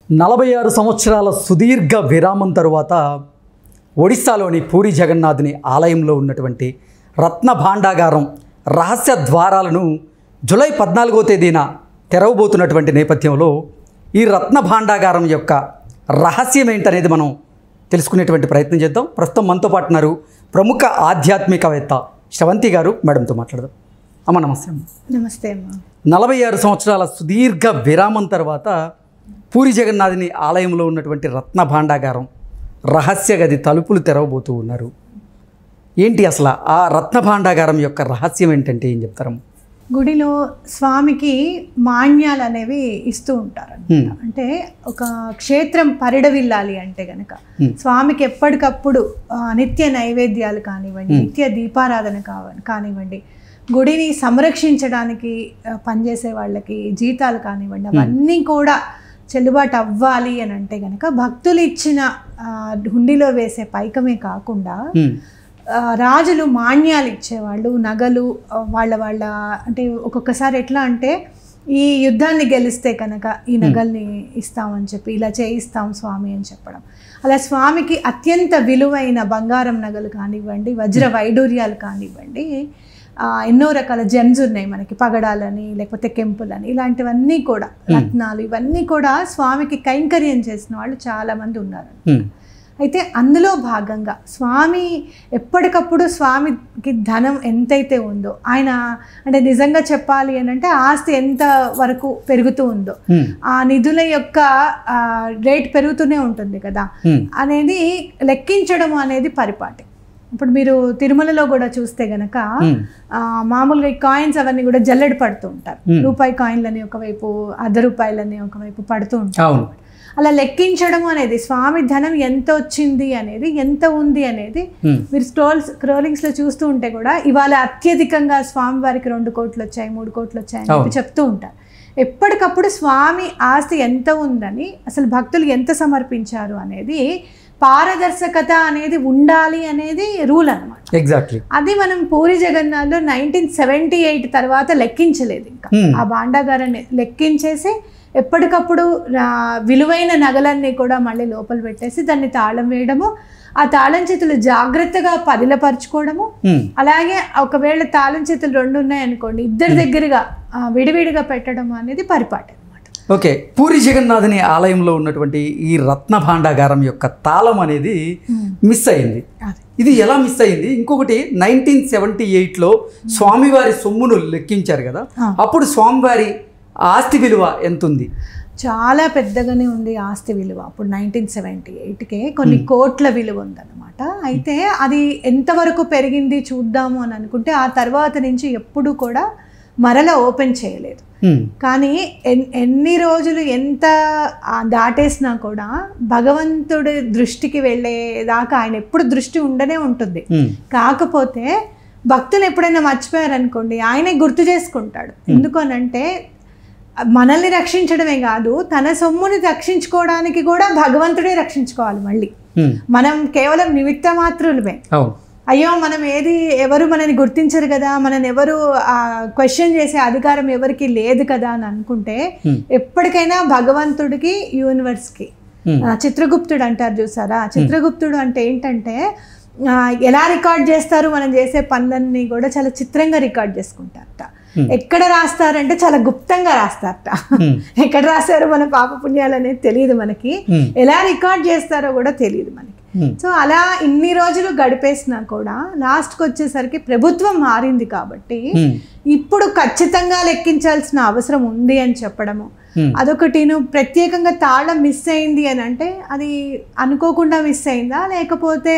46 సంవత్సరాల సుదీర్ఘ విరామం తరువాత ఒడిశాలోని పూరి జగన్నాథుని ఆలయంలో ఉన్నటువంటి రత్న భాండాగారం రహస్య ద్వారాలను జూలై 14వ తేదీన తెరవబోతున్నటువంటి నేపథ్యంలో ఈ రత్న భాండాగారం యొక్క రహస్యం ఏంటనేది మనం తెలుసుకునేటువంటి ప్రయత్నం చేద్దాం. ప్రస్తుతం మనతో పాటు ఉన్నారు ప్రముఖ ఆధ్యాత్మికవేత్త శ్రవంతి గారు. మేడంతో మాట్లాడదాం. అమ్మ నమస్తే. నమస్తే అమ్మ. 46 సంవత్సరాల సుదీర్ఘ విరామం తర్వాత పూరి జగన్నాథుని ఆలయంలో ఉన్నటువంటి రత్న భాండాగారం రహస్య గది తలుపులు తెరవబోతూ ఉన్నారు. ఏంటి అసలు ఆ రత్న భాండాగారం యొక్క రహస్యం ఏంటంటే ఏం చెప్తారు? గుడిలో స్వామికి మాన్యాలు అనేవి ఇస్తూ ఉంటారు. అంటే ఒక క్షేత్రం పరిడవిల్లాలి అంటే గనక స్వామికి ఎప్పటికప్పుడు నిత్య నైవేద్యాలు కానివ్వండి, నిత్య దీపారాధన కానివ్వండి, గుడిని సంరక్షించడానికి పనిచేసే వాళ్ళకి జీతాలు కానివ్వండి, అవన్నీ కూడా చెల్లుబాటు అవ్వాలి అని అంటే కనుక భక్తులు ఇచ్చిన హుండీలో వేసే పైకమే కాకుండా రాజులు మాన్యాలు ఇచ్చేవాళ్ళు, నగలు వాళ్ళ అంటే ఒక్కొక్కసారి ఎట్లా అంటే ఈ యుద్ధాన్ని గెలిస్తే కనుక ఈ నగల్ని ఇస్తామని చెప్పి ఇలా చేయిస్తాం స్వామి అని చెప్పడం. అలా స్వామికి అత్యంత విలువైన బంగారం నగలు కానివ్వండి, వజ్ర వైడూర్యాలు కానివ్వండి, ఎన్నో రకాల జెమ్స్ ఉన్నాయి మనకి, పగడాలని లేకపోతే కెంపులని, ఇలాంటివన్నీ కూడా రత్నాలు, ఇవన్నీ కూడా స్వామికి కైంకర్యం చేసిన వాళ్ళు చాలామంది ఉన్నారు. అయితే అందులో భాగంగా స్వామి ఎప్పటికప్పుడు స్వామికి ధనం ఎంతైతే ఉందో, ఆయన అంటే నిజంగా చెప్పాలి అని అంటే ఆస్తి ఎంత వరకు పెరుగుతూ ఉందో ఆ నిధుల యొక్క రేట్ పెరుగుతూనే ఉంటుంది కదా అనేది లెక్కించడం అనేది పరిపాటి. ఇప్పుడు మీరు తిరుమలలో కూడా చూస్తే గనక మామూలుగా ఈ కాయిన్స్ అవన్నీ కూడా జల్లెడ పడుతూ ఉంటారు. రూపాయి కాయిన్లని ఒకవైపు, ₹10 ఒకవైపు పడుతూ ఉంటారు. అలా లెక్కించడం అనేది స్వామి ధనం ఎంత వచ్చింది అనేది, ఎంత ఉంది అనేది మీరు స్క్రోలింగ్స్ లో చూస్తూ ఉంటే కూడా ఇవాళ అత్యధికంగా స్వామి వారికి 2 కోట్లు వచ్చాయి, 3 కోట్లు వచ్చాయి అని చెప్పి చెప్తూ ఉంటారు. ఎప్పటికప్పుడు స్వామి ఆస్తి ఎంత ఉందని, అసలు భక్తులు ఎంత సమర్పించారు అనేది పారదర్శకత అనేది ఉండాలి అనేది రూల్ అనమాట. ఎగ్జాక్ట్లీ. అది మనం పూరి జగన్నాథ్లో 1978 తర్వాత లెక్కించలేదు. ఇంకా ఆ భాండాగారాన్ని లెక్కించేసి ఎప్పటికప్పుడు విలువైన నగలన్నీ కూడా మళ్ళీ లోపల పెట్టేసి దాన్ని తాళం వేయడము, ఆ తాళం చేతులు జాగ్రత్తగా పదిలపరచుకోవడము, అలాగే ఒకవేళ తాళం చేతులు 2 ఉన్నాయనుకోండి ఇద్దరి దగ్గరగా విడివిడిగా పెట్టడం అనేది పరిపాటి. ఓకే, పూరి జగన్నాథుని ఆలయంలో ఉన్నటువంటి ఈ రత్న భాండాగారం యొక్క తాళం అనేది మిస్ అయింది. ఇది ఎలా మిస్ అయింది? ఇంకొకటి 1978లో స్వామివారి సొమ్మును లెక్కించారు కదా, అప్పుడు స్వామివారి ఆస్తి విలువ ఎంత ఉంది? చాలా పెద్దగానే ఉంది ఆస్తి విలువ. అప్పుడు 1978కే కొన్ని కోట్ల విలువ ఉందన్నమాట. అయితే అది ఎంతవరకు పెరిగింది చూద్దాము అని అనుకుంటే ఆ తర్వాత నుంచి ఎప్పుడు కూడా మరలా ఓపెన్ చేయలేదు. కానీ ఎన్ని రోజులు ఎంత దాటేసినా కూడా భగవంతుడి దృష్టికి వెళ్ళేదాకా ఆయన ఎప్పుడు దృష్టి ఉండనే ఉంటుంది. కాకపోతే భక్తులు ఎప్పుడైనా మర్చిపోయారనుకోండి ఆయనే గుర్తు చేసుకుంటాడు. ఎందుకనంటే మనల్ని రక్షించడమే కాదు, తన సొమ్ముని రక్షించుకోవడానికి కూడా భగవంతుడే రక్షించుకోవాలి. మళ్ళీ మనం కేవలం నిమిత్త మాత్రులమే. అయ్యో మనం ఎవరు మనని గుర్తించరు కదా, మనని ఎవరు క్వశ్చన్ చేసే అధికారం ఎవరికి లేదు కదా అని అనుకుంటే ఎప్పటికైనా భగవంతుడికి, యూనివర్స్కి, చిత్రగుప్తుడు అంటారు చూసారా, చిత్రగుప్తుడు అంటే ఏంటంటే ఎలా రికార్డ్ చేస్తారు మనం చేసే పనులన్నీ కూడా చాలా చిత్రంగా రికార్డ్ చేసుకుంటారట. ఎక్కడ రాస్తారంటే చాలా గుప్తంగా రాస్తారట. ఎక్కడ రాస్తారో మన పాపపుణ్యాలు అనేది తెలియదు మనకి, ఎలా రికార్డ్ చేస్తారో కూడా తెలియదు మనకి. సో అలా ఇన్ని రోజులు గడిపేసినా కూడా లాస్ట్కి వచ్చేసరికి ప్రభుత్వం మారింది కాబట్టి ఇప్పుడు ఖచ్చితంగా లెక్కించాల్సిన అవసరం ఉంది అని చెప్పడము అదొకటి. ప్రత్యేకంగా తాళం మిస్ అయింది అని అంటే అది అనుకోకుండా మిస్ అయిందా లేకపోతే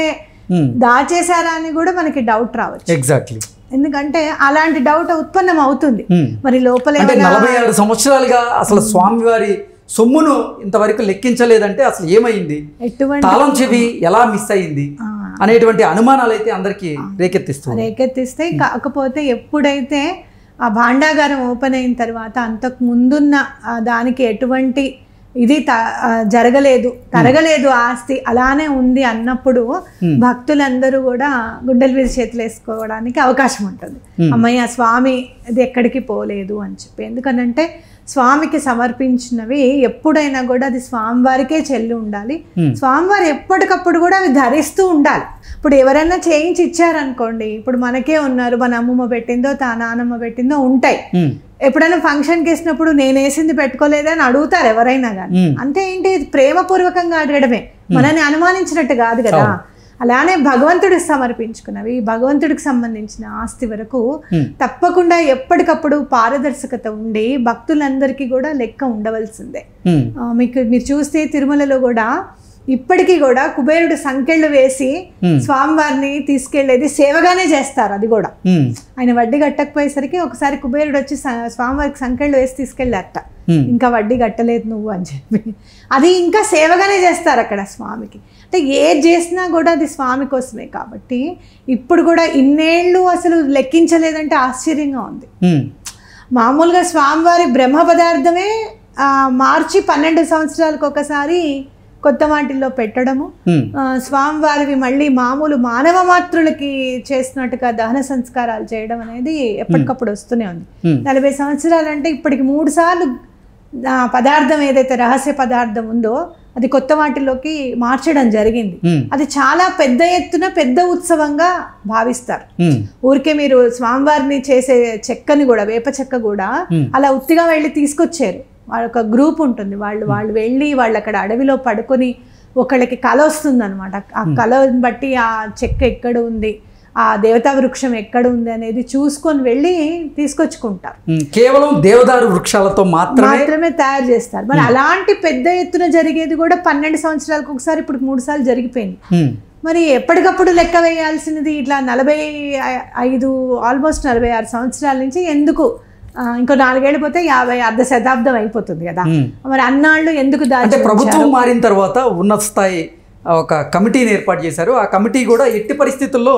దాచేశారా అని కూడా మనకి డౌట్ రావచ్చు. ఎగ్జాక్ట్లీ. ఎందుకంటే అలాంటి డౌట్ ఉత్పన్నం అవుతుంది. మరి లోపల 46 సంవత్సరాలుగా అసలు స్వామివారి సొమ్మును ఇంతవరకు లెక్కించలేదంటే అసలు ఏమైంది, తాళం చెవి ఎలా మిస్ అయింది అనేటువంటి అనుమానాలు అయితే అందరికీ రేకెత్తిస్తాయి. కాకపోతే ఎప్పుడైతే ఆ భాండాగారం ఓపెన్ అయిన తర్వాత అంతకు ముందున్న దానికి ఎటువంటి ఇది జరగలేదు, తరగలేదు ఆస్తి అలానే ఉంది అన్నప్పుడు భక్తులందరూ కూడా గుండెల మీద చేతులు వేసుకోవడానికి అవకాశం ఉంటుంది. అమ్మయ్య స్వామి ఇది ఎక్కడికి పోలేదు అని చెప్పి. ఎందుకనంటే స్వామికి సమర్పించినవి ఎప్పుడైనా కూడా అది స్వామివారికే చెల్లి ఉండాలి. స్వామివారు ఎప్పటికప్పుడు కూడా అవి ధరిస్తూ ఉండాలి. ఇప్పుడు ఎవరైనా చేయించి ఇచ్చారనుకోండి, ఇప్పుడు మనకే ఉన్నారు, మన అమ్మమ్మ పెట్టిందో నానమ్మ పెట్టిందో ఉంటాయి. ఎప్పుడైనా ఫంక్షన్కి వేసినప్పుడు నేను వేసింది పెట్టుకోలేదా అని అడుగుతారు ఎవరైనా కానీ. అంటే ఏంటి, ప్రేమపూర్వకంగా అడగడమే, మనని అనుమానించినట్టు కాదు కదా. అలానే భగవంతుడికి సమర్పించుకున్నవి, భగవంతుడికి సంబంధించిన ఆస్తి వరకు తప్పకుండా ఎప్పటికప్పుడు పారదర్శకత ఉండి భక్తులందరికీ కూడా లెక్క ఉండవలసిందే. మీరు చూస్తే తిరుమలలో కూడా ఇప్పటికీ కూడా కుబేరుడు సంకెళ్ళు వేసి స్వామివారిని తీసుకెళ్లేది సేవగానే చేస్తారు. అది కూడా ఆయన వడ్డీ కట్టకపోయేసరికి ఒకసారి కుబేరుడు వచ్చి స్వామివారికి సంకెళ్ళు వేసి తీసుకెళ్ళారట. ఇంకా వడ్డీ కట్టలేదు నువ్వు అని చెప్పి, అది ఇంకా సేవగానే చేస్తారు అక్కడ స్వామికి. అంటే ఏది చేసినా కూడా అది స్వామి కోసమే కాబట్టి ఇప్పుడు కూడా ఇన్నేళ్ళు అసలు లెక్కించలేదంటే ఆశ్చర్యంగా ఉంది. మామూలుగా స్వామివారి బ్రహ్మ పదార్థమే మార్చి 12 సంవత్సరాలకు ఒకసారి కొత్త వాటిల్లో పెట్టడము, స్వామివారివి మళ్ళీ మామూలు మానవ మాతృలకి చేసినట్టుగా దహన సంస్కారాలు చేయడం అనేది ఎప్పటికప్పుడు వస్తూనే ఉంది. 40 సంవత్సరాలు అంటే ఇప్పటికి 3 సార్లు పదార్థం ఏదైతే రహస్య పదార్థం ఉందో అది కొత్త వాటిలోకి మార్చడం జరిగింది. అది చాలా పెద్ద ఎత్తున పెద్ద ఉత్సవంగా భావిస్తారు. ఊరికే మీరు స్వామివారిని చేసే చెక్కని కూడా, వేప చెక్క కూడా అలా ఉత్తిగా వెళ్ళి తీసుకొచ్చారు. వాళ్ళొక గ్రూప్ ఉంటుంది, వాళ్ళు వెళ్ళి వాళ్ళు అక్కడ అడవిలో పడుకొని ఒకళ్ళకి కళ వస్తుంది అనమాట. ఆ కళని బట్టి ఆ చెక్క ఎక్కడ ఉంది, ఆ దేవతా వృక్షం ఎక్కడ ఉంది అనేది చూసుకొని వెళ్ళి తీసుకొచ్చుకుంటారు. కేవలం దేవదారు వృక్షాలతో మాత్రమే తయారు చేస్తారు. మరి అలాంటి పెద్ద ఎత్తున జరిగేది కూడా 12 సంవత్సరాలకు ఒకసారి ఇప్పుడు 3 సార్లు జరిగిపోయింది. మరి ఎప్పటికప్పుడు లెక్క వేయాల్సినది ఇట్లా 45 ఆల్మోస్ట్ 46 సంవత్సరాల నుంచి ఎందుకు ఇంకో 4 ఏళ్ళు పోతే 50 అర్ధ శతాబ్దం అయిపోతుంది కదా. మరి అన్నాళ్ళు ఎందుకు అంటే ప్రభుత్వం మారిన తర్వాత ఉన్నత స్థాయి ఒక కమిటీని ఏర్పాటు చేశారు. ఆ కమిటీ కూడా ఎట్టి పరిస్థితుల్లో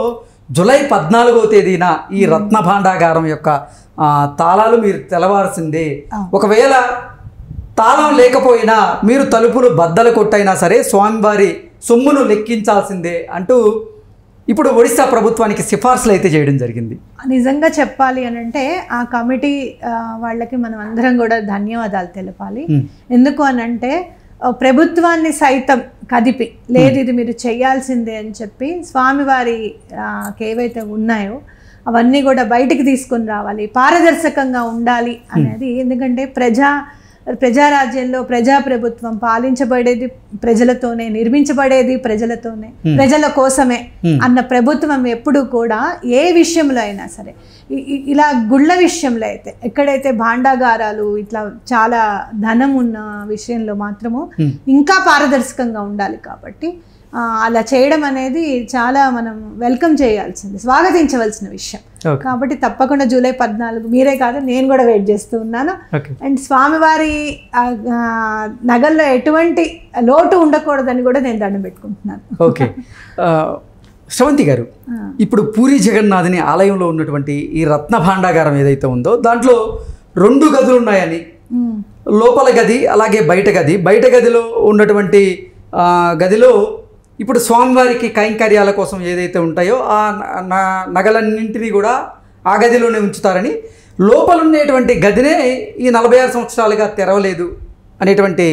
జూలై 14వ తేదీన ఈ రత్న భాండాగారం యొక్క తాళాలు మీరు తెలవాల్సిందే, ఒకవేళ తాళం లేకపోయినా మీరు తలుపులు బద్దలు కొట్టైనా సరే స్వామివారి సొమ్మును లెక్కించాల్సిందే అంటూ ఇప్పుడు ఒడిశా ప్రభుత్వానికి సిఫార్సులు అయితే చేయడం జరిగింది. నిజంగా చెప్పాలి అని అంటే ఆ కమిటీ వాళ్ళకి మనం అందరం కూడా ధన్యవాదాలు తెలపాలి. ఎందుకు అని అంటే ప్రభుత్వాన్ని సైతం కదిపి లేదు ఇది మీరు చేయాల్సిందే అని చెప్పి స్వామివారికి ఏవైతే ఉన్నాయో అవన్నీ కూడా బయటికి తీసుకొని రావాలి, పారదర్శకంగా ఉండాలి అనేది. ఎందుకంటే ప్రజారాజ్యంలో ప్రజాప్రభుత్వం పాలించబడేది ప్రజలతోనే, నిర్మించబడేది ప్రజలతోనే, ప్రజల కోసమే అన్న ప్రభుత్వం ఎప్పుడు కూడా ఏ విషయంలో అయినా సరే, ఇలా గుళ్ళ విషయంలో అయితే ఎక్కడైతే భాండాగారాలు ఇట్లా చాలా ధనం ఉన్న విషయంలో మాత్రము ఇంకా పారదర్శకంగా ఉండాలి. కాబట్టి అలా చేయడం అనేది చాలా మనం వెల్కమ్ చేయాల్సింది, స్వాగతించవలసిన విషయం. కాబట్టి తప్పకుండా జూలై 14 మీరే కాదు నేను కూడా వెయిట్ చేస్తూ ఉన్నాను. అండ్ స్వామివారి నగల్లో ఎటువంటి లోటు ఉండకూడదని కూడా నేను దండం పెట్టుకుంటున్నాను. ఓకే శ్రవంతి గారు, ఇప్పుడు పూరి జగన్నాథుని ఆలయంలో ఉన్నటువంటి ఈ రత్న భాండాగారం ఏదైతే ఉందో దాంట్లో 2 గదులు ఉన్నాయని, లోపల గది అలాగే బయట గది. బయట గదిలో ఉన్నటువంటి గదిలో ఇప్పుడు స్వామివారికి కైంకర్యాల కోసం ఏదైతే ఉంటాయో ఆ నగలన్నింటినీ కూడా ఆ గదిలోనే ఉంచుతారని, లోపల ఉండేటువంటి గదినే ఈ 46 సంవత్సరాలుగా తెరవలేదు అనేటువంటి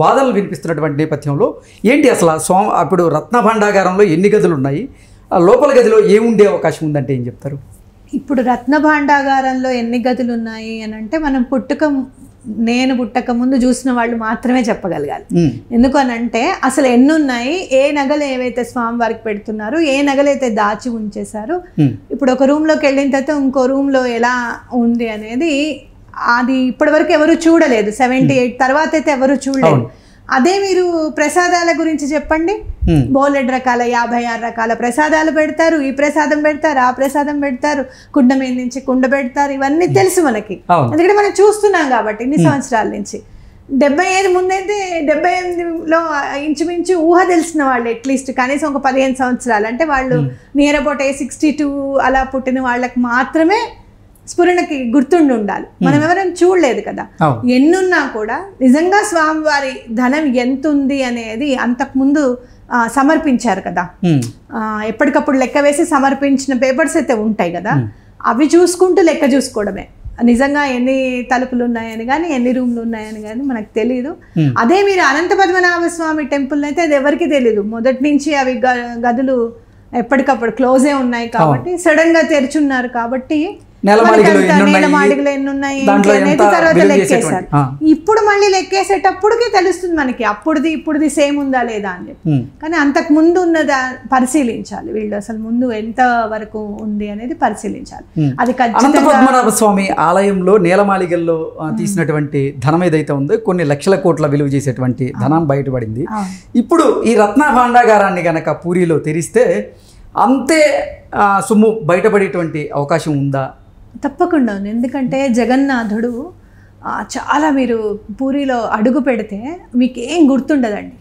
వాదనలు వినిపిస్తున్నటువంటి నేపథ్యంలో ఏంటి అసలు అప్పుడు రత్న భాండాగారంలో ఎన్ని గదులు ఉన్నాయి, ఆ లోపల గదిలో ఏముండే అవకాశం ఉందంటే ఏం చెప్తారు? ఇప్పుడు రత్న భాండాగారంలో ఎన్ని గదులు ఉన్నాయి అని అంటే మనం నేను పుట్టక ముందు చూసిన వాళ్ళు మాత్రమే చెప్పగలగాలి. ఎందుకు అని అంటే అసలు ఎన్ని ఉన్నాయి, ఏ నగలు ఏవైతే స్వామివారికి పెడుతున్నారు, ఏ నగలైతే దాచి ఉంచేశారు, ఇప్పుడు ఒక రూమ్లోకి వెళ్ళిన తర్వాత ఇంకో రూమ్లో ఎలా ఉంది అనేది అది ఇప్పటివరకు ఎవరు చూడలేదు. 78 తర్వాత అయితే ఎవరు చూడలేదు. అదే మీరు ప్రసాదాల గురించి చెప్పండి, బోలెడ్ రకాల 56 రకాల ప్రసాదాలు పెడతారు, ఈ ప్రసాదం పెడతారు, ఆ ప్రసాదం పెడతారు, కుండ మీద నుంచి కుండ పెడతారు, ఇవన్నీ తెలుసు మనకి. ఎందుకంటే మనం చూస్తున్నాం కాబట్టి ఇన్ని సంవత్సరాల నుంచి. 75 ముందైతే 78లో ఇంచుమించు ఊహ తెలిసిన వాళ్ళు అట్లీస్ట్ కనీసం ఒక 15 సంవత్సరాలు అంటే వాళ్ళు నియర్ అబౌట్ 62 అలా పుట్టిన వాళ్ళకి మాత్రమే స్ఫురణకి గుర్తుండి ఉండాలి. మనం ఎవరైనా చూడలేదు కదా, ఎన్నున్నా కూడా నిజంగా స్వామివారి ధనం ఎంత ఉంది అనేది అంతకుముందు సమర్పించారు కదా, ఎప్పటికప్పుడు లెక్క వేసి సమర్పించిన పేపర్స్ అయితే ఉంటాయి కదా, అవి చూసుకుంటూ లెక్క చూసుకోవడమే. నిజంగా ఎన్ని తలుపులు ఉన్నాయని కానీ ఎన్ని రూమ్లు ఉన్నాయని కానీ మనకు తెలియదు. అదే మీరు అనంత పద్మనాభ స్వామి టెంపుల్ అయితే అది ఎవరికి తెలియదు. మొదటి నుంచి అవి గదులు ఎప్పటికప్పుడు క్లోజే ఉన్నాయి కాబట్టి, సడన్ గా తెరుచున్నారు కాబట్టి నేలమాళిగలు ఎన్ని ఉన్నాయి అనేది తర్వాత లెక్కేశారు. ఇప్పుడు మళ్ళీ లెక్కేసేటప్పటికి తెలుస్తుంది మనకి అప్పుడుది ఇప్పుడుది సేమ్ ఉందా లేదా అని చెప్పి. కానీ అంతకు ముందు ఉన్నదా పరిశీలించాలి వీళ్ళు, అసలు ముందు ఎంత వరకు ఉంది అనేది పరిశీలించాలి. అది అనంత పద్మనాభ స్వామి ఆలయంలో నేలమాళిగల్లో తీసినటువంటి ధనం ఏదైతే ఉందో కొన్ని లక్షల కోట్ల విలువ చేసేటువంటి ధనం బయటపడింది. ఇప్పుడు ఈ రత్న భాండాగారాన్ని గనక పూరిలో తెరిస్తే అంతే సొమ్ము బయటపడేటువంటి అవకాశం ఉందా? తప్పకుండా ఉంది. ఎందుకంటే జగన్నాథుడు చాలా, మీరు పూరిలో అడుగు పెడితే మీకు ఏం గుర్తుండదండి,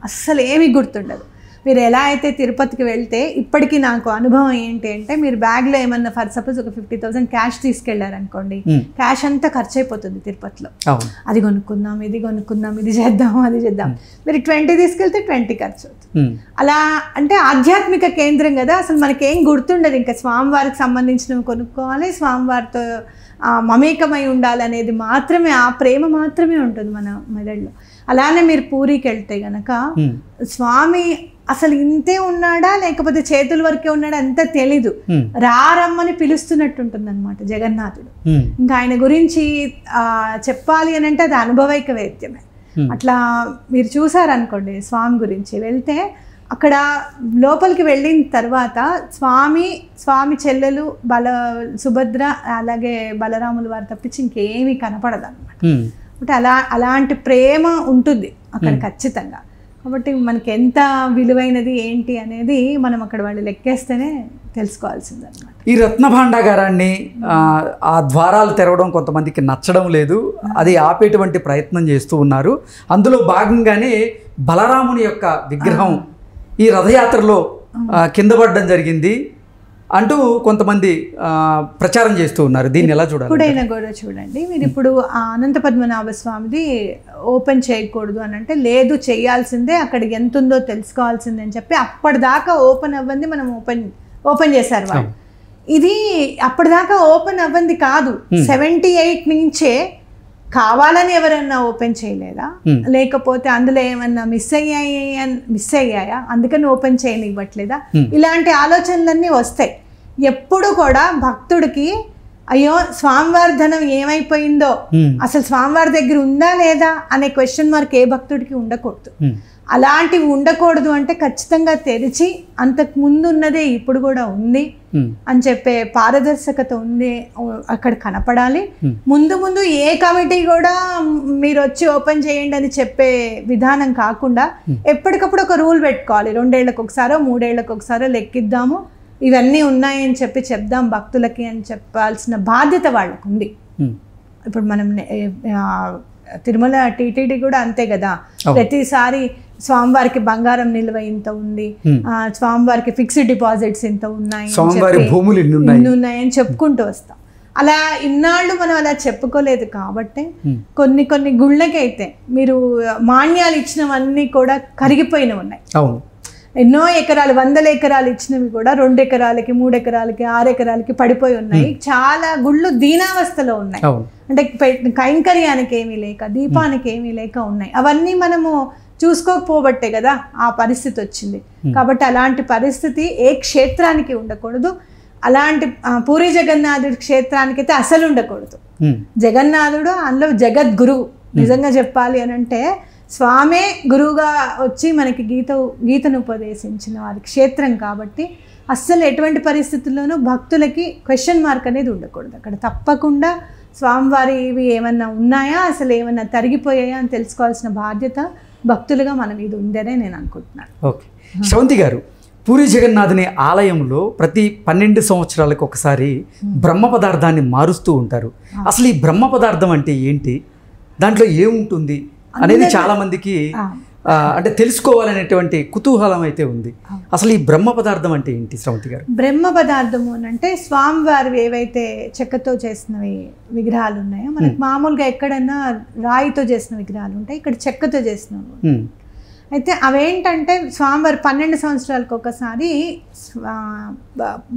అస్సలు ఏమీ గుర్తుండదు. మీరు ఎలా అయితే తిరుపతికి వెళ్తే ఇప్పటికీ నాకు అనుభవం ఏంటి అంటే, మీరు బ్యాగ్లో ఏమన్నా ఫర్ సపోజ్ ఒక 50,000 క్యాష్ తీసుకెళ్లారనుకోండి, క్యాష్ అంతా ఖర్చు అయిపోతుంది తిరుపతిలో. అది కొనుక్కుందాం, ఇది కొనుక్కుందాం, ఇది చేద్దాం, అది చేద్దాం. మీరు 20 తీసుకెళ్తే 20 ఖర్చు అవుతుంది. అలా అంటే ఆధ్యాత్మిక కేంద్రం కదా, అసలు మనకేం గుర్తుండదు. ఇంకా స్వామివారికి సంబంధించినవి కొనుక్కోవాలి, స్వామివారితో మమేకమై ఉండాలనేది మాత్రమే, ఆ ప్రేమ మాత్రమే ఉంటుంది మన మెదడులో. అలానే మీరు పూరికి వెళ్తే గనక స్వామి అసలు ఇంతే ఉన్నాడా లేకపోతే చేతుల వరకే ఉన్నాడా అంత తెలీదు, రారమ్మని పిలుస్తున్నట్టు ఉంటుంది అనమాట జగన్నాథుడు. ఇంకా ఆయన గురించి చెప్పాలి అని అంటే అది అనుభవైక వేద్యమే. అట్లా మీరు చూసారనుకోండి స్వామి గురించి వెళ్తే, అక్కడ లోపలికి వెళ్ళిన తర్వాత స్వామి చెల్లెలు సుభద్ర అలాగే బలరాములు వారు తప్పించి ఇంకేమీ కనపడదు అనమాట. అంటే అలాంటి ప్రేమ ఉంటుంది అక్కడ ఖచ్చితంగా. కాబట్టి మనకి ఎంత విలువైనది ఏంటి అనేది మనం అక్కడ వాళ్ళు లెక్కేస్తేనే తెలుసుకోవాల్సింది అనమాట. ఈ రత్న భాండాగారాన్ని ఆ ద్వారాలు తెరవడం కొంతమందికి నచ్చడం లేదు, అది ఆపేటువంటి ప్రయత్నం చేస్తూ ఉన్నారు. అందులో భాగంగానే బలరాముని యొక్క విగ్రహం ఈ రథయాత్రలో కింద పడడం జరిగింది అంటూ కొంతమంది ప్రచారం చేస్తూ ఉన్నారు. దీన్ని ఎలా చూడాలి? ఇప్పుడైనా కూడా చూడండి, మీరు ఇప్పుడు అనంత పద్మనాభ స్వామిది ఓపెన్ చేయకూడదు అని అంటే, లేదు చేయాల్సిందే, అక్కడ ఎంత ఉందో తెలుసుకోవాల్సిందే అని చెప్పి అప్పటిదాకా ఓపెన్ అవ్వంది మనం ఓపెన్ చేశారు వాళ్ళు. ఇది అప్పటిదాకా ఓపెన్ అవ్వంది కాదు, 78 నుంచే కావాలని ఎవరన్నా ఓపెన్ చేయలేదా, లేకపోతే అందులో ఏమన్నా మిస్ అయ్యాయా అందుకని ఓపెన్ చేయనివ్వట్లేదా, ఇలాంటి ఆలోచనలన్నీ వస్తాయి. ఎప్పుడు కూడా భక్తుడికి అయ్యో స్వామివారి ధనం ఏమైపోయిందో, అసలు స్వామివారి దగ్గర ఉందా లేదా అనే క్వశ్చన్ మార్క్ ఏ భక్తుడికి ఉండకూడదు. అలాంటివి ఉండకూడదు అంటే ఖచ్చితంగా తెరిచి అంతకు ముందు ఉన్నదే ఇప్పుడు కూడా ఉంది అని చెప్పే పారదర్శకత ఉంది, అక్కడ కనపడాలి. ముందు ఏ కమిటీ కూడా మీరు వచ్చి ఓపెన్ చేయండి అని చెప్పే విధానం కాకుండా ఎప్పటికప్పుడు ఒక రూల్ పెట్టుకోవాలి. 2 ఏళ్లకు ఒకసారో 3 ఏళ్లకు ఒకసారో లెక్కిద్దాము, ఇవన్నీ ఉన్నాయని చెప్పి చెప్దాం భక్తులకి అని చెప్పాల్సిన బాధ్యత వాళ్ళకు ఉంది. ఇప్పుడు మనం తిరుమల టీటీడీ కూడా అంతే కదా, ప్రతిసారి స్వామివారికి బంగారం నిల్వ ఇంత ఉంది, స్వామివారికి ఫిక్స్డ్ డిపాజిట్స్ ఇంత ఉన్నాయి, భూములు ఇన్ని ఉన్నాయని చెప్పుకుంటూ వస్తాం. అలా ఇన్నాళ్ళు మనం అలా చెప్పుకోలేదు కాబట్టి కొన్ని గుళ్ళకైతే మీరు మాన్యాలు ఇచ్చినవన్నీ కూడా కరిగిపోయినవి ఉన్నాయి. ఎన్నో ఎకరాలు 100 ఎకరాలు ఇచ్చినవి కూడా 2 ఎకరాలకి 3 ఎకరాలకి 6 ఎకరాలకి పడిపోయి ఉన్నాయి. చాలా గుళ్ళు దీనావస్థలో ఉన్నాయి, అంటే కైంకర్యానికి ఏమీ లేక దీపానికి ఏమీ లేక ఉన్నాయి. అవన్నీ మనము చూసుకోకపోబట్టే కదా ఆ పరిస్థితి వచ్చింది. కాబట్టి అలాంటి పరిస్థితి ఏ క్షేత్రానికి ఉండకూడదు. అలాంటి పూరి జగన్నాథుడి క్షేత్రానికి అయితే అసలు ఉండకూడదు. జగన్నాథుడు అందులో జగద్గురువు. నిజంగా చెప్పాలి అని అంటే స్వామే గురువుగా వచ్చి మనకి గీతను ఉపదేశించిన వారి క్షేత్రం కాబట్టి అస్సలు ఎటువంటి పరిస్థితుల్లోనూ భక్తులకి క్వశ్చన్ మార్క్ అనేది ఉండకూడదు. అక్కడ తప్పకుండా స్వామివారి ఇవి ఏమన్నా ఉన్నాయా, అసలు ఏమన్నా తరిగిపోయాయా అని తెలుసుకోవాల్సిన బాధ్యత భక్తులుగా మన మీద ఉందనే నేను అనుకుంటున్నాను. ఓకే, శ్రవంతి గారు, పూరి జగన్నాథుని ఆలయంలో ప్రతి 12 సంవత్సరాలకు ఒకసారి బ్రహ్మ పదార్థాన్ని మారుస్తూ ఉంటారు. అసలు ఈ బ్రహ్మ పదార్థం అంటే ఏంటి, దాంట్లో ఏముంటుంది అనేది చాలా మందికి అంటే తెలుసుకోవాలనేటువంటి కుతూహలం అయితే ఉంది. అసలు ఈ బ్రహ్మ పదార్థం అంటే ఏంటి శ్రవంతి గారు? బ్రహ్మ పదార్థము అని అంటే స్వామివారు ఏవైతే చెక్కతో చేసినవి విగ్రహాలు ఉన్నాయో, మనకి మామూలుగా ఎక్కడైనా రాయితో చేసిన విగ్రహాలు ఉంటాయి, ఇక్కడ చెక్కతో చేసినవి. అయితే అవేంటంటే స్వామివారు 12 సంవత్సరాలకు ఒకసారి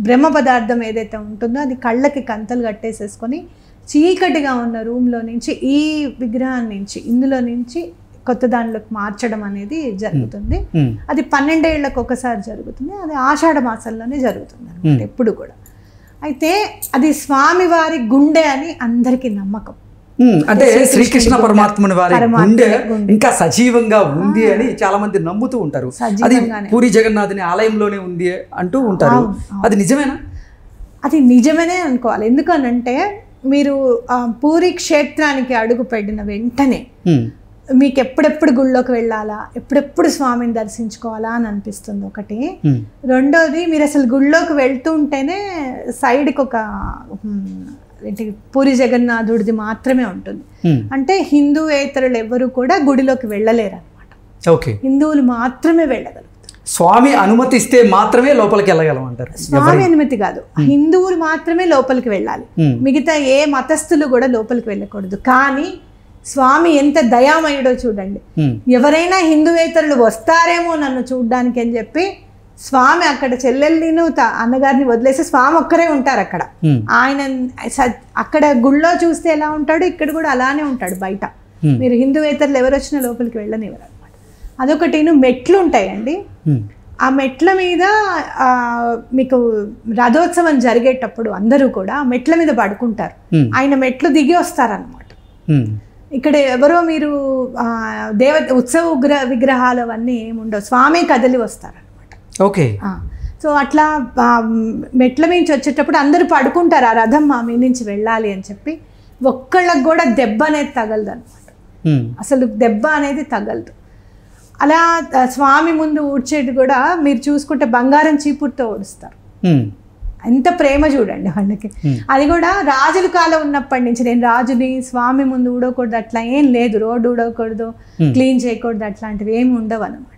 బ్రహ్మ పదార్థం ఏదైతే ఉంటుందో అది కళ్ళకి కంతలు కట్టేసేసుకొని చీకటిగా ఉన్న రూమ్లో నుంచి ఈ విగ్రహం నుంచి ఇందులో నుంచి కొత్త దానిలోకి మార్చడం అనేది జరుగుతుంది. అది 12 ఏళ్లకు ఒకసారి జరుగుతుంది. అది ఆషాఢ మాసంలోనే జరుగుతుంది అనమాట ఎప్పుడు కూడా. అయితే అది స్వామివారి గుండె అని అందరికీ నమ్మకం. అంటే శ్రీకృష్ణ పరమాత్మని వారి గుండె ఇంకా సజీవంగా ఉంది అని చాలా మంది నమ్ముతూ ఉంటారు. అది పూరి జగన్నాథుని ఆలయంలోనే ఉంది అంటూ ఉంటారు. అది నిజమేనా? అది నిజమేనే అనుకోవాలి. ఎందుకనంటే మీరు పూరి క్షేత్రానికి అడుగు పెట్టిన వెంటనే మీకు ఎప్పుడెప్పుడు గుళ్ళోకి వెళ్ళాలా, ఎప్పుడెప్పుడు స్వామిని దర్శించుకోవాలా అని అనిపిస్తుంది ఒకటి. రెండోది, మీరు అసలు గుళ్ళోకి వెళ్తూ ఉంటేనే సైడ్కి ఒక పూరి జగన్నాథుడిది మాత్రమే ఉంటుంది. అంటే హిందూయేతరులు ఎవరు కూడా గుడిలోకి వెళ్ళలేరు అనమాట. ఓకే, హిందువులు మాత్రమే వెళ్ళగలరు. స్వామి అనుమతిస్తే మాత్రమే లోపలికి వెళ్ళగలం అంటారు. స్వామి అనుమతి కాదు, హిందువులు మాత్రమే లోపలికి వెళ్ళాలి. మిగతా ఏ మతస్థులు కూడా లోపలికి వెళ్ళకూడదు. కానీ స్వామి ఎంత దయామయుడో చూడండి. ఎవరైనా హిందూయేతరులు వస్తారేమో నన్ను చూడ్డానికి అని చెప్పి స్వామి అక్కడ చెల్లెల్ని అన్నగారిని వదిలేసి స్వామి ఒక్కరే ఉంటారు అక్కడ. ఆయన అక్కడ గుళ్ళో చూస్తే ఎలా ఉంటాడు, ఇక్కడ కూడా అలానే ఉంటాడు బయట. మీరు హిందూయేతరులు ఎవరు వచ్చినా లోపలికి వెళ్ళనివ్వరు అనమాట. అదొకటి. మెట్లు ఉంటాయండి, ఆ మెట్ల మీద మీకు రథోత్సవం జరిగేటప్పుడు అందరూ కూడా మెట్ల మీద పడుకుంటారు. ఆయన మెట్లు దిగి వస్తారనమాట. ఇక్కడ ఎవరో మీరు ఉత్సవ విగ్రహాలు అవన్నీ ఏముండవు, స్వామి కదిలి వస్తారనమాట. ఓకే. సో అట్లా మెట్ల నుంచి వచ్చేటప్పుడు అందరూ పడుకుంటారు, ఆ రథం మా మీ నుంచి వెళ్ళాలి అని చెప్పి. ఒక్కళ్ళకి కూడా దెబ్బ అనేది తగలదు అనమాట. అసలు దెబ్బ అనేది తగలదు. అలా స్వామి ముందు ఊడ్చేది కూడా మీరు చూసుకుంటే బంగారం చీపురుతో ఊడుస్తారు. ఎంత ప్రేమ చూడండి వాళ్ళకి. అది కూడా రాజుల కాలం ఉన్నప్పటి నుంచి, నేను రాజుని స్వామి ముందు ఊడకూడదు అట్లా ఏం లేదు, రోడ్డు ఊడకూడదు, క్లీన్ చేయకూడదు, అట్లాంటివి ఏమి ఉండవు అనమాట.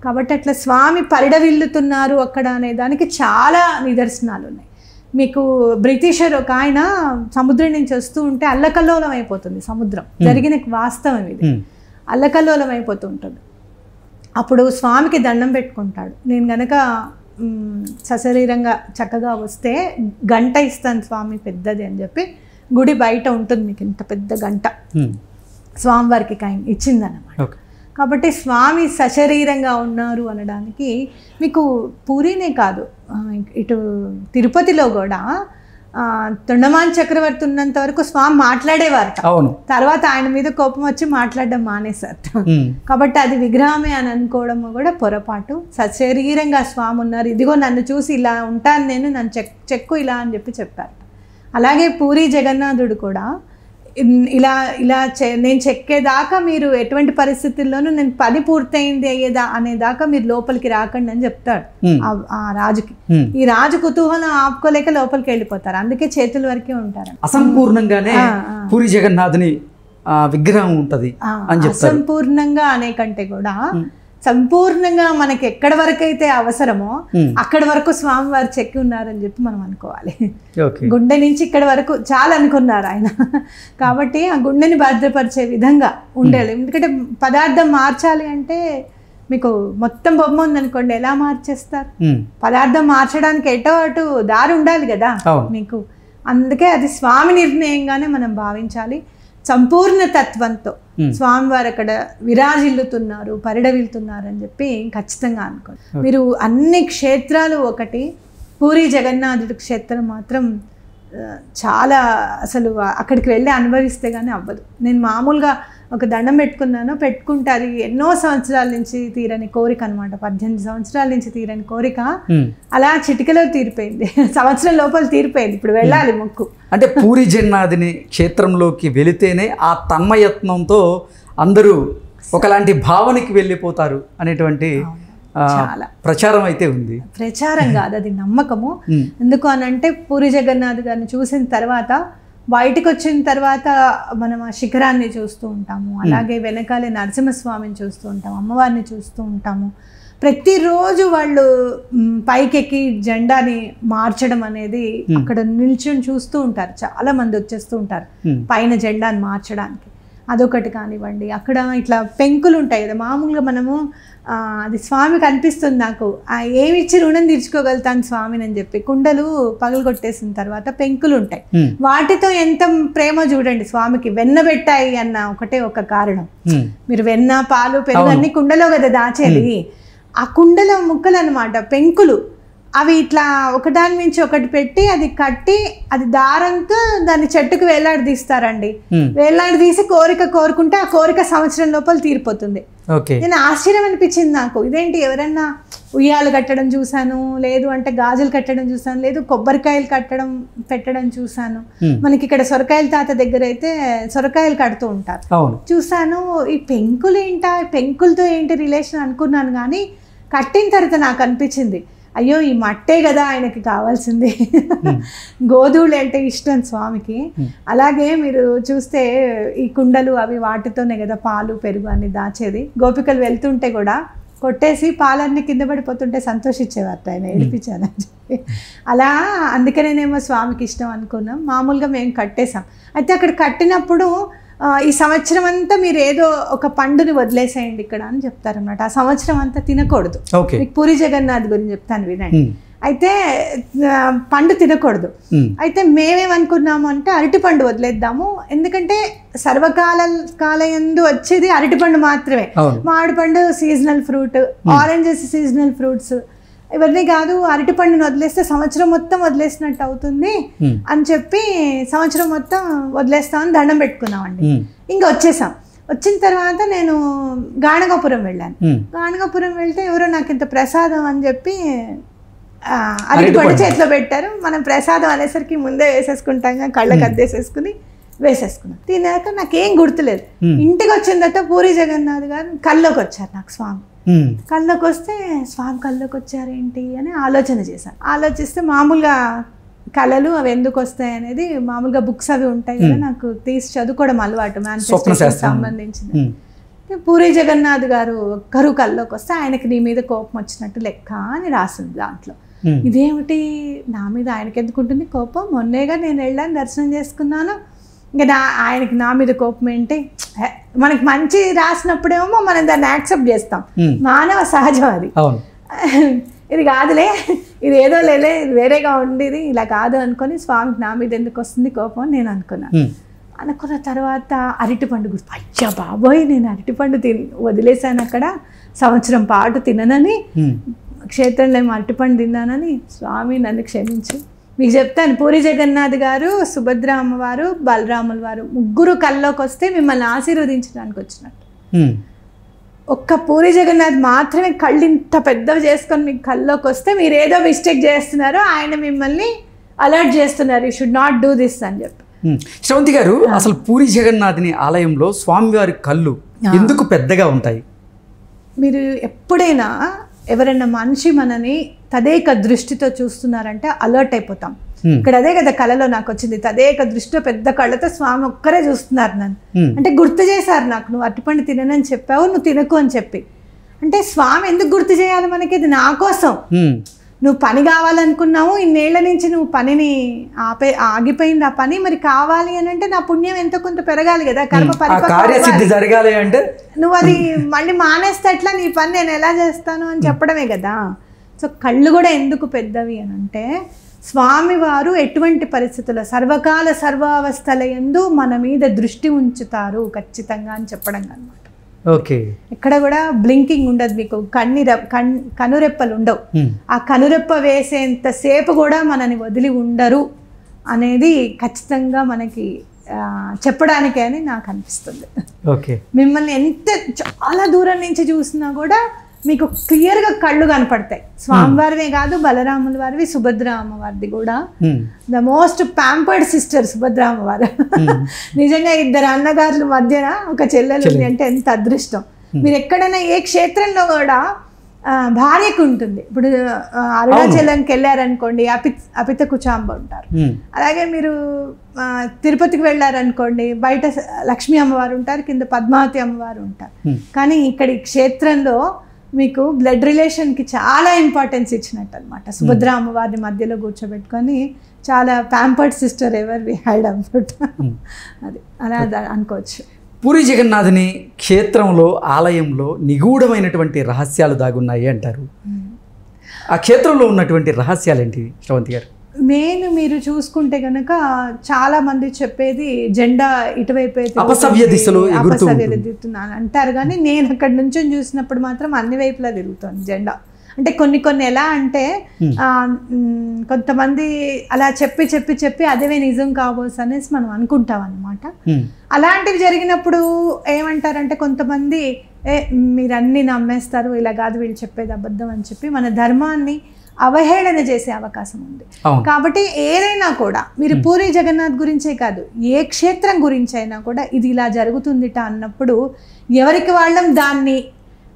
కాబట్టి అట్లా స్వామి పరిడవిల్లుతున్నారు అక్కడ అనే దానికి చాలా నిదర్శనాలు ఉన్నాయి. మీకు బ్రిటిషర్ ఒక ఆయన సముద్రం నుంచి వస్తూ ఉంటే అల్లకల్లోలం అయిపోతుంది సముద్రం. జరిగిన వాస్తవం ఇది. అల్లకల్లోలం అయిపోతూ ఉంటుంది. అప్పుడు స్వామికి దండం పెట్టుకుంటాడు, నేను గనక సశరీరంగా చక్కగా వస్తే గంట ఇస్తాను స్వామి పెద్దది అని చెప్పి. గుడి బయట ఉంటుంది మీకు ఇంత పెద్ద గంట, స్వామివారికి ఇచ్చిందన్నమాట. కాబట్టి స్వామి సశరీరంగా ఉన్నారు అనడానికి మీకు పూరినే కాదు, ఇటు తిరుపతిలో కూడా తొండమాన్ చక్రవర్తి ఉన్నంత వరకు స్వామి మాట్లాడేవారు. అవును, తర్వాత ఆయన మీద కోపం వచ్చి మాట్లాడడం మానేశారు. కాబట్టి అది విగ్రహమే అని అనుకోవడం కూడా పొరపాటు. సశరీరంగా స్వామి ఉన్నారు, ఇదిగో నన్ను చూసి ఇలా ఉంటాను నేను, నన్ను చెక్కు ఇలా అని చెప్పారు. అలాగే పూరి జగన్నాథుడు కూడా ఇలా ఇలా నేను చెక్కేదాకా మీరు ఎటువంటి పరిస్థితుల్లోనూ నేను పని పూర్తయింది అనేదాకా మీరు లోపలికి రాకండి అని చెప్తాడు ఆ రాజుకి. ఈ రాజు కుతూహలం ఆపుకోలేక లోపలికి వెళ్ళిపోతారు, అందుకే చేతుల వరకే ఉంటారు. అసంపూర్ణంగానే పూరి జగన్నాథుని విగ్రహం ఉంటది అని చెప్తారు. అసంపూర్ణంగా అనే కంటే కూడా సంపూర్ణంగా మనకి ఎక్కడి వరకు అయితే అవసరమో అక్కడి వరకు స్వామివారు చెక్కి ఉన్నారని చెప్పి మనం అనుకోవాలి. గుండె నుంచి ఇక్కడి వరకు చాలా అనుకున్నారు ఆయన. కాబట్టి ఆ గుండెని భద్రపరిచే విధంగా ఉండాలి. ఎందుకంటే పదార్థం మార్చాలి అంటే మీకు మొత్తం బొమ్మ ఉందనుకోండి, ఎలా మార్చేస్తారు? పదార్థం మార్చడానికి ఎటో అటు దారి ఉండాలి కదా మీకు. అందుకే అది స్వామి నిర్ణయంగానే మనం భావించాలి. సంపూర్ణ తత్వంతో స్వామివారు అక్కడ విరాజిల్లుతున్నారు, పరిడవిల్తున్నారు అని చెప్పి ఖచ్చితంగా అనుకోండి. మీరు అన్ని క్షేత్రాలు ఒకటి, పూరి జగన్నాథుడి క్షేత్రం మాత్రం చాలా అసలు అక్కడికి వెళ్ళి అనుభవిస్తే కానీ అవ్వదు. నేను మామూలుగా ఒక దండం పెట్టుకుంటారు, ఎన్నో సంవత్సరాల నుంచి తీరని కోరిక అనమాట. 18 సంవత్సరాల నుంచి తీరని కోరిక అలా చిటికలో తీరిపోయింది, సంవత్సరం లోపల తీరిపోయింది. ఇప్పుడు వెళ్ళాలి మొక్కు. అంటే పూరి జగన్నాథుని క్షేత్రంలోకి వెళితేనే ఆ తన్మయత్నంతో అందరూ ఒకలాంటి భావనకి వెళ్ళిపోతారు అనేటువంటి చాలా ప్రచారం అయితే ఉంది. ప్రచారం కాదు, అది నమ్మకము. ఎందుకు అని అంటే పూరి జగన్నాథ్ గారిని చూసిన తర్వాత బయటకు వచ్చిన తర్వాత మనం ఆ శిఖరాన్ని చూస్తూ ఉంటాము, అలాగే వెనకాలే నరసింహస్వామిని చూస్తూ ఉంటాము, అమ్మవారిని చూస్తూ ఉంటాము. ప్రతిరోజు వాళ్ళు పైకెక్కి జెండాని మార్చడం అనేది అక్కడ నిల్చొని చూస్తూ ఉంటారు, చాలా మంది వచ్చేస్తూ ఉంటారు పైన జెండాని మార్చడానికి. అదొకటి కానివ్వండి, అక్కడ ఇట్లా పెంకులు ఉంటాయి కదా, మామూలుగా మనము అది స్వామికి అనిపిస్తుంది నాకు, ఏమి ఇచ్చి రుణం తీర్చుకోగలుగుతాను స్వామిని అని చెప్పి. కుండలు పగలగొట్టేసిన తర్వాత పెంకులు ఉంటాయి, వాటితో ఎంత ప్రేమ చూడండి స్వామికి. వెన్న పెట్టాయి అన్న ఒకటే ఒక కారణం. మీరు వెన్న, పాలు, పెరుగు అన్ని కుండలో కదా దాచేది, ఆ కుండల ముక్కలు అనమాట పెంకులు. అవి ఇట్లా ఒకదాని మించి ఒకటి పెట్టి అది కట్టి అది దారంతో దాన్ని చెట్టుకు వేలాడదీస్తారండి. వేలాడదీసి కోరిక కోరుకుంటే ఆ కోరిక సంవత్సరం లోపల తీరిపోతుంది. నేను ఆశ్చర్యం అనిపించింది నాకు, ఇదేంటి ఎవరన్నా ఉయ్యాలు కట్టడం చూశాను, లేదు అంటే గాజులు కట్టడం చూశాను, లేదు కొబ్బరికాయలు పెట్టడం చూశాను. మనకి ఇక్కడ సొరకాయల తాత దగ్గర అయితే సొరకాయలు కడుతూ ఉంటారు చూశాను. ఈ పెంకులు ఏంటా, పెంకులతో ఏంటి రిలేషన్ అనుకున్నాను, కానీ కట్టిన తర్వాత నాకు అనిపించింది అయ్యో ఈ మట్టే కదా ఆయనకి కావాల్సింది. గోధువులు అంటే ఇష్టం స్వామికి. అలాగే మీరు చూస్తే ఈ కుండలు అవి వాటితోనే కదా పాలు, పెరుగు అన్ని దాచేది. గోపికలు వెళ్తుంటే కూడా కొట్టేసి పాలన్నీ కింద పడిపోతుంటే సంతోషించేవారు ఆయన, ఏడిపించానని చెప్పి. అలా అందుకనేనేమో స్వామికి ఇష్టం అనుకున్నాం. మామూలుగా మేము కట్టేసాం. అయితే అక్కడ కట్టినప్పుడు ఈ సంవత్సరం అంతా మీరు ఏదో ఒక పండుని వదిలేసేయండి ఇక్కడ అని చెప్తారన్నమాట. ఆ సంవత్సరం అంతా తినకూడదు. మీకు పూరి జగన్నాథ్ గురించి చెప్తాను వినండి. అయితే పండు తినకూడదు. అయితే మేమేమనుకున్నాము అంటే అరటిపండు వదిలేద్దాము, ఎందుకంటే సర్వకాలయందు వచ్చేది అరటిపండు మాత్రమే. మామిడిపండు seasonal fruit, oranges seasonal fruits, ఇవన్నీ కాదు. అరటిపండుని వదిలేస్తే సంవత్సరం మొత్తం వదిలేసినట్టు అవుతుంది అని చెప్పి సంవత్సరం మొత్తం వదిలేస్తామని దండం పెట్టుకున్నామండి. ఇంకా వచ్చేసాం. వచ్చిన తర్వాత నేను గాణగాపురం వెళ్ళాను. గాణగాపురం వెళ్తే ఎవరో నాకు ఇంత ప్రసాదం అని చెప్పి అరటిపండు చేతిలో పెట్టారు. మనం ప్రసాదం అనేసరికి ముందే వేసేసుకుంటాం, కళ్ళకి అద్దేసేసుకుని వేసేసుకున్నాం. తినాక నాకేం గుర్తులేదు. ఇంటికి వచ్చిన తర్వాత పూరి జగన్నాథ్ గారు కల్లోకి వచ్చారు నాకు స్వామి. కళ్ళకి వస్తే స్వామి కళ్ళకి వచ్చారేంటి అని ఆలోచన చేశాను. ఆలోచిస్తే మామూలుగా కళలు అవి ఎందుకు వస్తాయి అనేది మామూలుగా బుక్స్ అవి ఉంటాయి కదా, నాకు తీసి చదువుకోవడం అలవాటు, మేనిఫెస్టేషన్ సంబంధించింది. పూరి జగన్నాథ్ గారు ఒక్కరు కళ్ళకి వస్తే ఆయనకి నీ మీద కోపం వచ్చినట్టు లెక్క అని రాసింది దాంట్లో. ఇదేమిటి నా మీద ఆయనకి ఎందుకు ఉంటుంది కోపం, మొన్నేగా నేను వెళ్ళాను దర్శనం చేసుకున్నాను, ఇంకా ఆయనకి నా మీద కోపం ఏంటి. మనకి మంచి రాసినప్పుడేమో మనం దాన్ని యాక్సెప్ట్ చేస్తాం, మానవ సహజం అది. ఇది కాదులే, ఇది ఏదో లేలే, ఇది వేరేగా ఉండేది, ఇలా కాదు అనుకొని స్వామికి నా మీద ఎందుకు వస్తుంది కోపం అని నేను అనుకున్నాను. అనుకున్న తర్వాత అరటిపండు గుర్తు, అయ్యా బాబోయ్ నేను అరటిపండు వదిలేశాను అక్కడ, సంవత్సరం పాటు తిననని, క్షేత్రంలో ఏమో అరటిపండు తిన్నానని, స్వామి నన్ను క్షమించు. మీకు చెప్తాను, పూరి జగన్నాథ్ గారు, సుభద్ర అమ్మవారు, బలరాముల వారు ముగ్గురు కల్లోకి వస్తే మిమ్మల్ని ఆశీర్వదించడానికి వచ్చినట్టు. ఒక్క పూరి జగన్నాథ్ మాత్రమే కళ్ళు ఇంత పెద్దవి చేసుకొని మీకు కల్లోకి వస్తే మీరు ఏదో మిస్టేక్ చేస్తున్నారు, ఆయన మిమ్మల్ని అలర్ట్ చేస్తున్నారు, you should not do this అని చెప్పి. శ్రవంతి గారు, అసలు పూరి జగన్నాథుని ఆలయంలో స్వామివారి కళ్ళు ఎందుకు పెద్దగా ఉంటాయి? మీరు ఎప్పుడైనా ఎవరైనా మనిషి మనని తదేక దృష్టితో చూస్తున్నారంటే అలర్ట్ అయిపోతాం. ఇక్కడ అదే కదా కళలో నాకు వచ్చింది, తదేక దృష్టితో పెద్ద కళ్ళతో స్వామి ఒక్కరే చూస్తున్నారు నన్ను. అంటే గుర్తు చేశారు నాకు, నువ్వు అరటిపండు తిననని చెప్పావు, నువ్వు తినకు అని చెప్పి. అంటే స్వామి ఎందుకు గుర్తు చేయాలి మనకి, ఇది నా కోసం. నువ్వు పని కావాలనుకున్నావు, ఇన్నేళ్ల నుంచి నువ్వు పనిని ఆగిపోయింది ఆ పని, మరి కావాలి అని అంటే నా పుణ్యం ఎంతో కొంత పెరగాలి కదా, కర్మ పరిపక్వం జరగాలి అంటే నువ్వు అది మళ్ళీ మానేస్తే ఎట్లా, నీ పని నేను ఎలా చేస్తాను అని చెప్పడమే కదా. సో కళ్ళు కూడా ఎందుకు పెద్దవి అని అంటే, స్వామివారు ఎటువంటి పరిస్థితుల్లో సర్వకాల సర్వావస్థల యందు మన మీద దృష్టి ఉంచుతారు ఖచ్చితంగా అని చెప్పడం అన్నమాట. ఓకే, ఎక్కడ కూడా బ్లింకింగ్ ఉండదు, మీకు కనురెప్పలు ఉండవు. ఆ కనురెప్ప వేసేంతసేపు కూడా మనని వదిలి ఉండరు అనేది ఖచ్చితంగా మనకి చెప్పడానికే అని నాకు అనిపిస్తుంది. ఓకే, మిమ్మల్ని ఎంత చాలా దూరం నుంచి చూసినా కూడా మీకు క్లియర్గా కళ్ళు కనపడతాయి. స్వామివారివే కాదు, బలరాముల వారివి, సుభద్ర అమ్మవారిది కూడా. The most pampered sister Subhadra అమ్మవారు. నిజంగా ఇద్దరు అన్నగారుల మధ్యన ఒక చెల్లెలు ఉంది అంటే ఎంత అదృష్టం. మీరు ఎక్కడైనా ఏ క్షేత్రంలో కూడా భార్యకు ఉంటుంది. ఇప్పుడు అరుణాచలంకి వెళ్ళారనుకోండి, అపిత కుచాంబ ఉంటారు. అలాగే మీరు తిరుపతికి వెళ్ళారనుకోండి, బయట లక్ష్మీ అమ్మవారు ఉంటారు, కింద పద్మావతి అమ్మవారు ఉంటారు. కానీ ఇక్కడ ఈ క్షేత్రంలో మీకు బ్లడ్ రిలేషన్కి చాలా ఇంపార్టెన్స్ ఇచ్చినట్టు అనమాట. సుభద్ర అమ్మవారిని మధ్యలో కూర్చోబెట్టుకొని చాలా pampered sister ever we had అన్నమాట. అది అలా అనుకోవచ్చు. పూరి జగన్నాథుని క్షేత్రంలో, ఆలయంలో నిగూఢమైనటువంటి రహస్యాలు దాగున్నాయి అంటారు. ఆ క్షేత్రంలో ఉన్నటువంటి రహస్యాలు ఏంటి శ్రవంతి గారు? మెయిన్ మీరు చూసుకుంటే కనుక చాలా మంది చెప్పేది జెండా ఇటువైపు అపసవ్య దిశలో ఎగురుతున్నాను అంటారు, కానీ నేను అక్కడ నుంచి చూసినప్పుడు మాత్రం అన్ని వైపులా తిరుగుతుంది జెండా. అంటే కొన్ని ఎలా అంటే కొంతమంది అలా చెప్పి అదే నిజం కాబోసు అనేసి మనం అనుకుంటాం అన్నమాట. అలాంటివి జరిగినప్పుడు ఏమంటారంటే కొంతమంది మీరన్నీ నమ్మేస్తారు, ఇలా కాదు వీళ్ళు చెప్పేది అబద్ధం అని చెప్పి మన ధర్మాన్ని అవహేళన చేసే అవకాశం ఉంది. కాబట్టి ఏదైనా కూడా మీరు పూరి జగన్నాథ్ గురించే కాదు, ఏ క్షేత్రం గురించి అయినా కూడా ఇది ఇలా జరుగుతుందిట అన్నప్పుడు ఎవరికి వాళ్ళం దాన్ని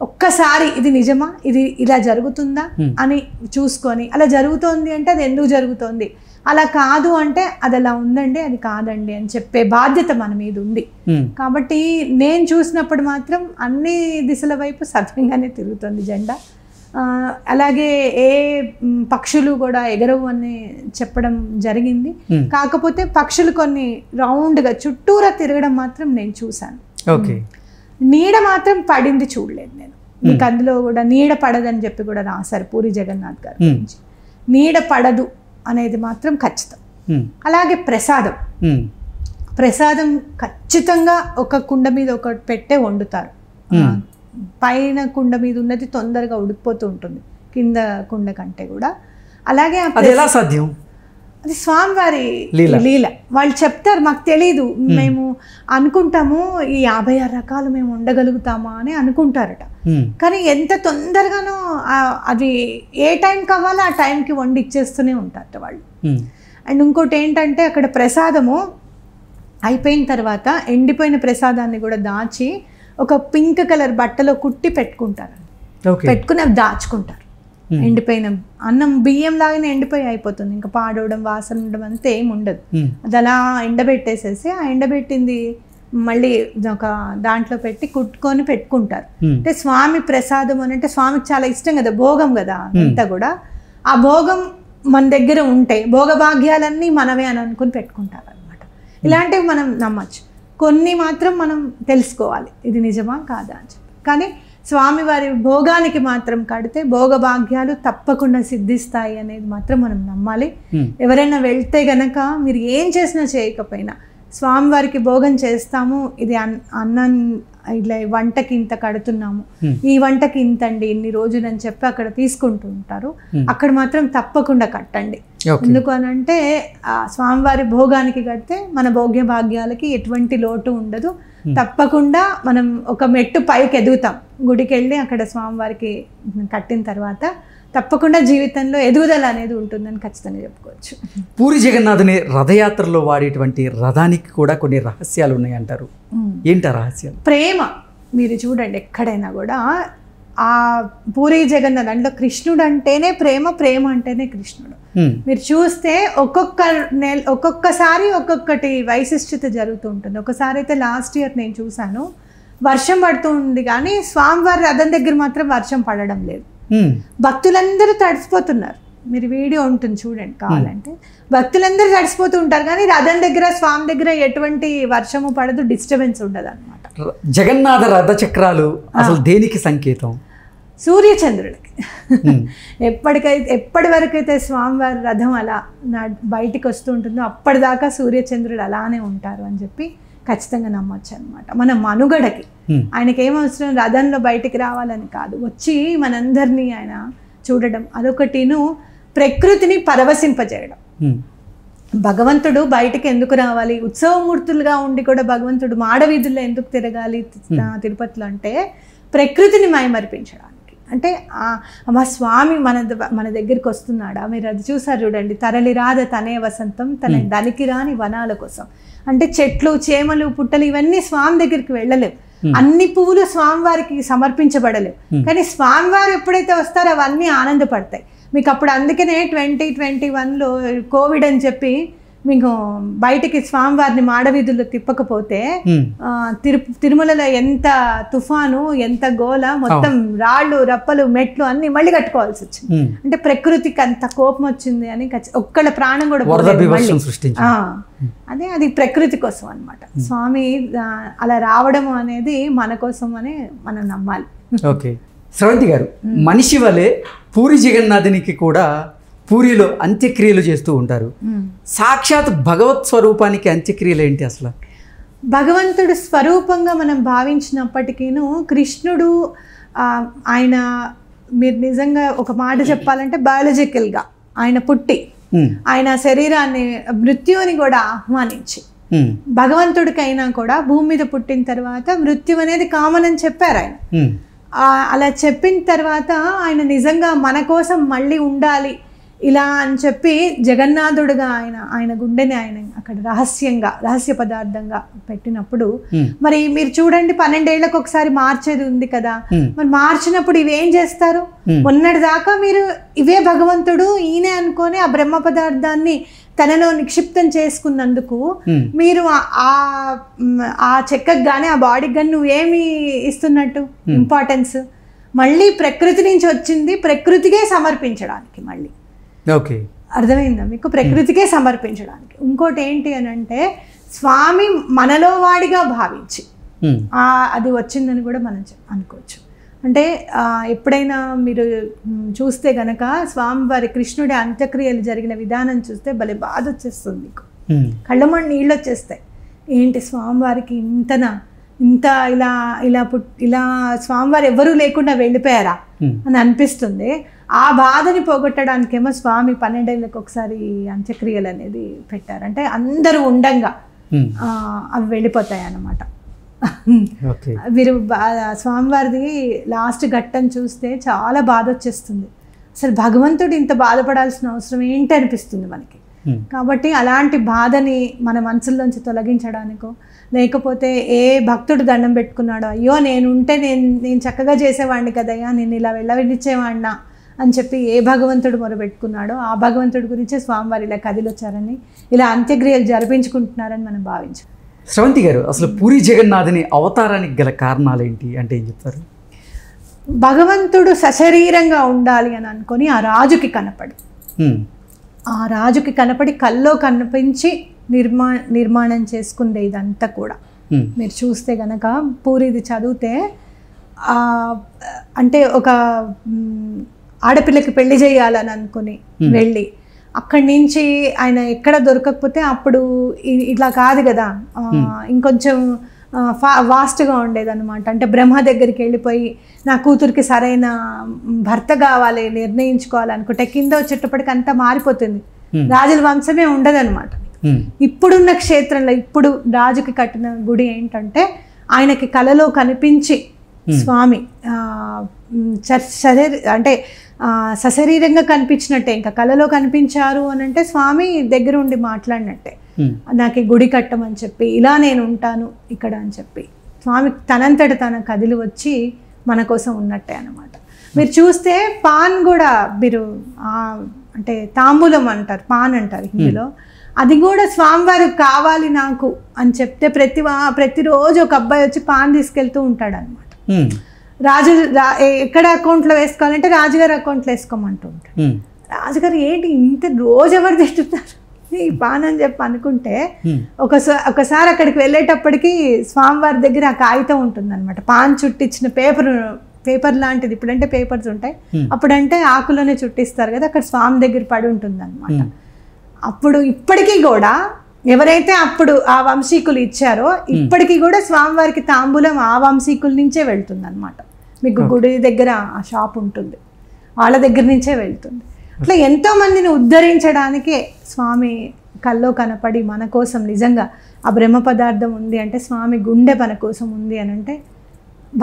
ఒక్కసారి ఇది నిజమా, ఇది ఇలా జరుగుతుందా అని చూసుకొని, అలా జరుగుతోంది అంటే అది ఎందుకు జరుగుతోంది, అలా కాదు అంటే అది అలా ఉందండి, అది కాదండి అని చెప్పే బాధ్యత మన మీద ఉంది. కాబట్టి నేను చూసినప్పుడు మాత్రం అన్ని దిశల వైపు సవ్యంగానే తిరుగుతుంది జెండా. అలాగే ఏ పక్షులు కూడా ఎగరవు అని చెప్పడం జరిగింది. కాకపోతే పక్షులు కొన్ని రౌండ్గా చుట్టూరా తిరగడం మాత్రం నేను చూశాను. నీడ మాత్రం పడింది చూడలేదు నేను. మీకు అందులో కూడా నీడ పడదని చెప్పి కూడా రాశారు పూరి జగన్నాథ్ గారు గురించి. నీడ పడదు అనేది మాత్రం ఖచ్చితం. అలాగే ప్రసాదం ఖచ్చితంగా ఒక కుండ మీద ఒకటి పెట్టే వండుతారు. పైన కుండ మీద ఉన్నది తొందరగా ఉడికిపోతూ ఉంటుంది కింద కుండ కంటే కూడా. అలాగే ఎలా సాధ్యం? అది స్వామివారి లీల. వాళ్ళు చెప్తారు, మాకు తెలీదు, మేము అనుకుంటాము ఈ 56 రకాలు మేము ఉండగలుగుతామా అని అనుకుంటారట. కానీ ఎంత తొందరగానో అది ఏ టైంకి అవ్వాలో ఆ టైంకి వండి ఇచ్చేస్తూనే ఉంటారట వాళ్ళు. అండ్ ఇంకోటి ఏంటంటే అక్కడ ప్రసాదము అయిపోయిన తర్వాత ఎండిపోయిన ప్రసాదాన్ని కూడా దాచి ఒక పింక్ కలర్ బట్టలో కుట్టి పెట్టుకుంటారు. పెట్టుకుని అవి దాచుకుంటారు. ఎండిపోయిన అన్నం బియ్యం లాగానే ఎండిపోయి అయిపోతుంది, ఇంకా పాడవడం వాసన ఉండడం అంతా ఏమి ఉండదు. అది అలా ఎండబెట్టేసేసి ఆ ఎండబెట్టింది మళ్ళీ ఒక దాంట్లో పెట్టి కుట్టుకొని పెట్టుకుంటారు. అంటే స్వామి ప్రసాదం అని అంటే స్వామికి చాలా ఇష్టం కదా, భోగం కదా అంతా కూడా. ఆ భోగం మన దగ్గర ఉంటే భోగభాగ్యాలన్నీ మనమే అని అనుకుని పెట్టుకుంటారు అనమాట. ఇలాంటివి మనం నమ్మచ్చు. కొన్ని మాత్రం మనం తెలుసుకోవాలి ఇది నిజమా కాదా అని చెప్పి. కానీ స్వామివారి భోగానికి మాత్రం కడితే భోగభాగ్యాలు తప్పకుండా సిద్ధిస్తాయి అనేది మాత్రం మనం నమ్మాలి. ఎవరైనా వెళ్తే గనక మీరు ఏం చేసినా చేయకపోయినా స్వామివారికి భోగం చేస్తాము, ఇది అన్నం ఇట్లా వంటకి ఇంత కడుతున్నాము, ఈ వంటకి ఇంతండి ఇన్ని రోజులు అని చెప్పి అక్కడ తీసుకుంటూ ఉంటారు. అక్కడ మాత్రం తప్పకుండా కట్టండి. ఎందుకు అని అంటే స్వామివారి భోగానికి కడితే మన భోగ్య భాగ్యాలకి ఎటువంటి లోటు ఉండదు. తప్పకుండా మనం ఒక మెట్టు పైకి ఎదుగుతాం. గుడికి వెళ్ళి అక్కడ స్వామివారికి కట్టిన తర్వాత తప్పకుండా జీవితంలో ఎదుగుదల అనేది ఉంటుందని ఖచ్చితంగా చెప్పుకోవచ్చు. పూరి జగన్నాథుని రథయాత్రలో వాడేటువంటి రథానికి కూడా కొన్ని రహస్యాలు ఉన్నాయంటారు. ఏంటి ఆ రహస్యాలు? ప్రేమ. మీరు చూడండి ఎక్కడైనా కూడా ఆ పూరి జగన్నాథ్ అంటే కృష్ణుడు అంటేనే ప్రేమ, ప్రేమ అంటేనే కృష్ణుడు. మీరు చూస్తే ఒక్కొక్కసారి ఒక్కొక్కటి వైశిష్ట్యత జరుగుతూ ఉంటుంది. ఒకసారి అయితే లాస్ట్ ఇయర్ నేను చూశాను, వర్షం పడుతూ ఉంది కానీ స్వామివారి రథం దగ్గర మాత్రం వర్షం పడడం లేదు. భక్తులందరూ తడిసిపోతున్నారు. మీరు వీడియో ఉంటుంది చూడండి కావాలంటే. భక్తులందరూ తడిసిపోతూ ఉంటారు కానీ రథం దగ్గర స్వామి దగ్గర ఎటువంటి వర్షము పడదు, డిస్టర్బెన్స్ ఉండదు అనమాట. జగన్నాథ రథ చక్రాలు అసలు దేనికి సంకేతం? సూర్యచంద్రుడికి. ఎప్పటి వరకైతే స్వామివారి రథం అలా బయటికి వస్తూ ఉంటుందో అప్పటిదాకా సూర్యచంద్రుడు అలానే ఉంటారు అని చెప్పి ఖచ్చితంగా నమ్మొచ్చు అనమాట. మన మనుగడకి ఆయనకి ఏమవసరం, రథంలో బయటికి రావాలని కాదు, వచ్చి మనందరినీ ఆయన చూడడం అదొకటిను, ప్రకృతిని పరవశింపజేయడం. భగవంతుడు బయటికి ఎందుకు రావాలి, ఉత్సవమూర్తులుగా ఉండి కూడా భగవంతుడు మాడవీధుల్లో ఎందుకు తిరగాలి తిరుపతిలో అంటే ప్రకృతిని మైమరిపించడానికి. అంటే మా స్వామి మన దగ్గరికి వస్తున్నాడా, మీరు అది చూసారు చూడండి, తరలి రాద తనే వసంతం తన దనికి రాని వనాల కోసం. అంటే చెట్లు చేమలు పుట్టలు ఇవన్నీ స్వామి దగ్గరికి వెళ్ళలేవు. అన్ని పువ్వులు స్వామివారికి సమర్పించబడలేవు, కానీ స్వామివారు ఎప్పుడైతే వస్తారో అవన్నీ ఆనందపడతాయి మీకు. అప్పుడు అందుకనే 2021లో కోవిడ్ అని చెప్పి మీకు బయటికి స్వామివారిని మాడవీధుల్లో తిప్పకపోతే తిరుమలలో ఎంత తుఫాను, ఎంత గోల, మొత్తం రాళ్ళు రప్పలు మెట్లు అన్ని మళ్ళీ కట్టుకోవాల్సి వచ్చింది. అంటే ప్రకృతికి అంత కోపం వచ్చింది అని ఒక్కళ్ళ ప్రాణం కూడా అదే అది ప్రకృతి కోసం అన్నమాట. స్వామి అలా రావడం అనేది మన కోసం అని మనం నమ్మాలి. ఓకే స్రవంతి గారు, మనిషి వలె పూరి జగన్నాథునికి కూడా పూరిలో అంత్యక్రియలు చేస్తూ ఉంటారు. సాక్షాత్ భగవత్ స్వరూపానికి అంత్యక్రియలు ఏంటి అసలు? భగవంతుడు స్వరూపంగా మనం భావించినప్పటికీను కృష్ణుడు ఆయన, మీరు నిజంగా ఒక మాట చెప్పాలంటే బయాలజికల్గా ఆయన పుట్టి ఆయన శరీరాన్ని మృత్యువుని కూడా ఆహ్వానించి, భగవంతుడికైనా కూడా భూమి మీద పుట్టిన తర్వాత మృత్యు అనేది కామన్ అని చెప్పారు ఆయన. అలా చెప్పిన తర్వాత ఆయన నిజంగా మన కోసం మళ్ళీ ఉండాలి ఇలా అని చెప్పి జగన్నాథుడుగా ఆయన గుండెని ఆయన అక్కడ రహస్య పదార్థంగా పెట్టినప్పుడు, మరి మీరు చూడండి 12 ఏళ్లకు ఒకసారి మార్చేది ఉంది కదా, మరి మార్చినప్పుడు ఇవేం చేస్తారు? మొన్నటి దాకా మీరు ఇవే భగవంతుడు ఈయనే అనుకొని ఆ బ్రహ్మ పదార్థాన్ని తనలో నిక్షిప్తం చేసుకున్నందుకు మీరు ఆ చెక్కకు కానీ ఆ బాడీకి కానీ నువ్వేమి ఇస్తున్నట్టు ఇంపార్టెన్స్? మళ్ళీ ప్రకృతి నుంచి వచ్చింది ప్రకృతికే సమర్పించడానికి. మళ్ళీ ఓకే, అర్థమైందా మీకు? ప్రకృతికే సమర్పించడానికి. ఇంకోటి ఏంటి అని అంటే స్వామి మనలో వాడిగా భావించి అది వచ్చిందని కూడా మనం అనుకోవచ్చు. అంటే ఎప్పుడైనా మీరు చూస్తే గనక స్వామివారి కృష్ణుడి అంత్యక్రియలు జరిగిన విధానం చూస్తే భలే బాధ వచ్చేస్తుంది మీకు, కళ్ళమని నీళ్ళు వచ్చేస్తాయి. ఏంటి స్వామివారికి ఇంత ఇలా స్వామివారు ఎవరూ లేకుండా వెళ్ళిపోయారా అని అనిపిస్తుంది. ఆ బాధని పోగొట్టడానికేమో స్వామి 12 ఏళ్ళకి ఒకసారి అంత్యక్రియలు అనేది పెట్టారు. అంటే అందరూ ఉండంగా అవి వెళ్ళిపోతాయి అన్నమాట. మీరు స్వామివారిది లాస్ట్ ఘట్టం చూస్తే చాలా బాధ వచ్చేస్తుంది. అసలు భగవంతుడు ఇంత బాధపడాల్సిన అవసరం ఏంటి అనిపిస్తుంది మనకి. కాబట్టి అలాంటి బాధని మన మనసుల్లోంచి తొలగించడానికో, లేకపోతే ఏ భక్తుడు దండం పెట్టుకున్నాడో, అయ్యో నేనుంటే నేను చక్కగా చేసేవాడిని కదయ్యా, నేను ఇలా వెళ్ళనిచ్చేవాడినా అని చెప్పి ఏ భగవంతుడు మొరబెట్టుకున్నాడో ఆ భగవంతుడి గురించే స్వామివారు ఇలా కదిలొచ్చారని, ఇలా అంత్యక్రియలు జరిపించుకుంటున్నారని మనం భావించాం. స్రవంతి గారు, అసలు పూరి జగన్నాథుని అవతారానికి గల కారణాలు ఏంటి అంటే ఏం చెప్తారు? భగవంతుడు సశరీరంగా ఉండాలి అని అనుకొని ఆ రాజుకి కనపడి కల్లో కనిపించి నిర్మాణం చేసుకుందే ఇదంతా కూడా. మీరు చూస్తే గనక పూరిది చదివితే అంటే ఒక ఆడపిల్లకి పెళ్లి చేయాలని అనుకుని వెళ్ళి అక్కడి నుంచి ఆయన ఎక్కడ దొరకకపోతే అప్పుడు ఇట్లా కాదు కదా, ఇంకొంచెం వాస్ట్గా ఉండేదన్నమాట. అంటే బ్రహ్మ దగ్గరికి వెళ్ళిపోయి నా కూతురికి సరైన భర్త కావాలి నిర్ణయించుకోవాలనుకుంటే కింద వచ్చేటప్పటికి అంతా మారిపోతుంది, రాజుల వంశమే ఉండదన్నమాట. ఇప్పుడున్న క్షేత్రంలో ఇప్పుడు రాజుకి కట్టిన గుడి ఏంటంటే ఆయనకి కలలో కనిపించి స్వామి అంటే సశరీరంగా కనిపించినట్టే, ఇంకా కలలో కనిపించారు అని అంటే స్వామి దగ్గర ఉండి మాట్లాడినట్టే. నాకు గుడి కట్టమని చెప్పి ఇలా నేను ఉంటాను ఇక్కడ అని చెప్పి స్వామి తనంతట తన కదిలి వచ్చి మన కోసం ఉన్నట్టే అన్నమాట. మీరు చూస్తే పాన్ కూడా మీరు అంటే తాంబూలం అంటారు, పాన్ అంటారు హిందీలో, అది కూడా స్వామివారు కావాలి నాకు అని చెప్తే ప్రతిరోజు ఒక అబ్బాయి వచ్చి పాన్ తీసుకెళ్తూ ఉంటాడు అనమాట. రాజు ఎక్కడ అకౌంట్లో వేసుకోవాలంటే రాజుగారి అకౌంట్లో వేసుకోమంటూ ఉంటాడు. రాజుగారు ఏంటి ఇంత రోజు ఎవరు తింటున్నారు ఈ పాన్ అని చెప్పి అనుకుంటే ఒకసారి అక్కడికి వెళ్ళేటప్పటికి స్వామివారి దగ్గర ఆ కాగితం ఉంటుంది అనమాట, పాన్ చుట్టించిన పేపర్ లాంటిది. ఇప్పుడంటే పేపర్స్ ఉంటాయి, అప్పుడంటే ఆకులోనే చుట్టిస్తారు కదా, అక్కడ స్వామి దగ్గర పడి ఉంటుంది అనమాట. అప్పుడు ఇప్పటికీ కూడా ఎవరైతే అప్పుడు ఆ వంశీకులు ఇచ్చారో ఇప్పటికీ కూడా స్వామివారికి తాంబూలం ఆ వంశీకుల నుంచే వెళ్తుంది అనమాట. మీకు గుడి దగ్గర ఆ షాప్ ఉంటుంది, వాళ్ళ దగ్గర నుంచే వెళ్తుంది. అట్లా ఎంతో మందిని ఉద్ధరించడానికే స్వామి కల్లో కనపడి మన కోసం నిజంగా ఆ బ్రహ్మ పదార్థం ఉంది అంటే స్వామి గుండె మన కోసం ఉంది అని అంటే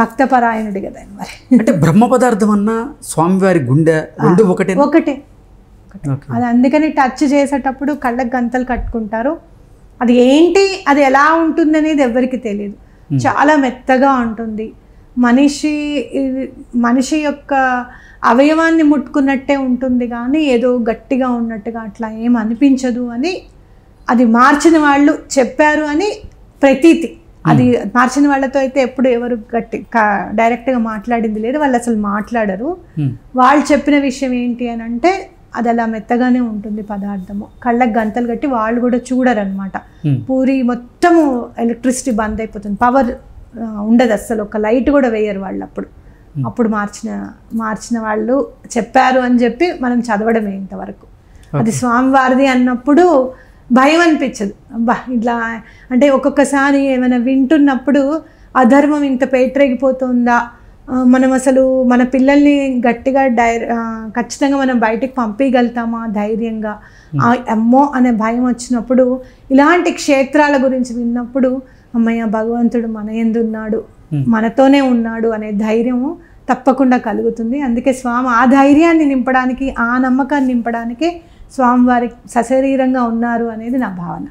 భక్తపరాయణుడి కదా మరి. అంటే బ్రహ్మ పదార్థం అన్నా స్వామివారి గుండె ఒకటే. అది అందుకని టచ్ చేసేటప్పుడు కళ్ళకు గంతలు కట్టుకుంటారు. అది ఏంటి, అది ఎలా ఉంటుంది అనేది ఎవరికి తెలియదు. చాలా మెత్తగా ఉంటుంది. మనిషి యొక్క అవయవాన్ని ముట్టుకున్నట్టే ఉంటుంది కానీ ఏదో గట్టిగా ఉన్నట్టుగా అట్లా ఏం అనిపించదు అని అది మార్చిన వాళ్ళు చెప్పారు అని ప్రతీతి. అది మార్చిన వాళ్ళతో అయితే ఎప్పుడు ఎవరు డైరెక్ట్గా మాట్లాడింది లేదు, వాళ్ళు అసలు మాట్లాడరు. వాళ్ళు చెప్పిన విషయం ఏంటి అని అంటే అది అలా మెత్తగానే ఉంటుంది పదార్థము, కళ్ళకు గంతలు కట్టి వాళ్ళు కూడా చూడరు అనమాట. పూరి మొత్తము ఎలక్ట్రిసిటీ బంద్ అయిపోతుంది, పవర్ ఉండదు అస్సలు, ఒక లైట్ కూడా వేయరు వాళ్ళు. అప్పుడు మార్చిన వాళ్ళు చెప్పారు అని చెప్పి మనం చదవడమే ఇంతవరకు. అది స్వామివారిది అన్నప్పుడు భయం అనిపించదు. అబ్బా ఇట్లా అంటే ఒక్కొక్కసారి ఏమైనా వింటున్నప్పుడు అధర్మం ఇంత పేటరేగిపోతుందా, మనం అసలు మన పిల్లల్ని గట్టిగా ఖచ్చితంగా మనం బయటికి పంపించగలుగుతామా ధైర్యంగా, అమ్మో అనే భయం వచ్చినప్పుడు ఇలాంటి క్షేత్రాల గురించి విన్నప్పుడు అమ్మయ్య భగవంతుడు మన యందు ఉన్నాడు, మనతోనే ఉన్నాడు అనే ధైర్యము తప్పకుండా కలుగుతుంది. అందుకే స్వామి ఆ ధైర్యాన్ని నింపడానికి, ఆ నమ్మకాన్ని నింపడానికి స్వామివారి సశరీరంగా ఉన్నారు అనేది నా భావన.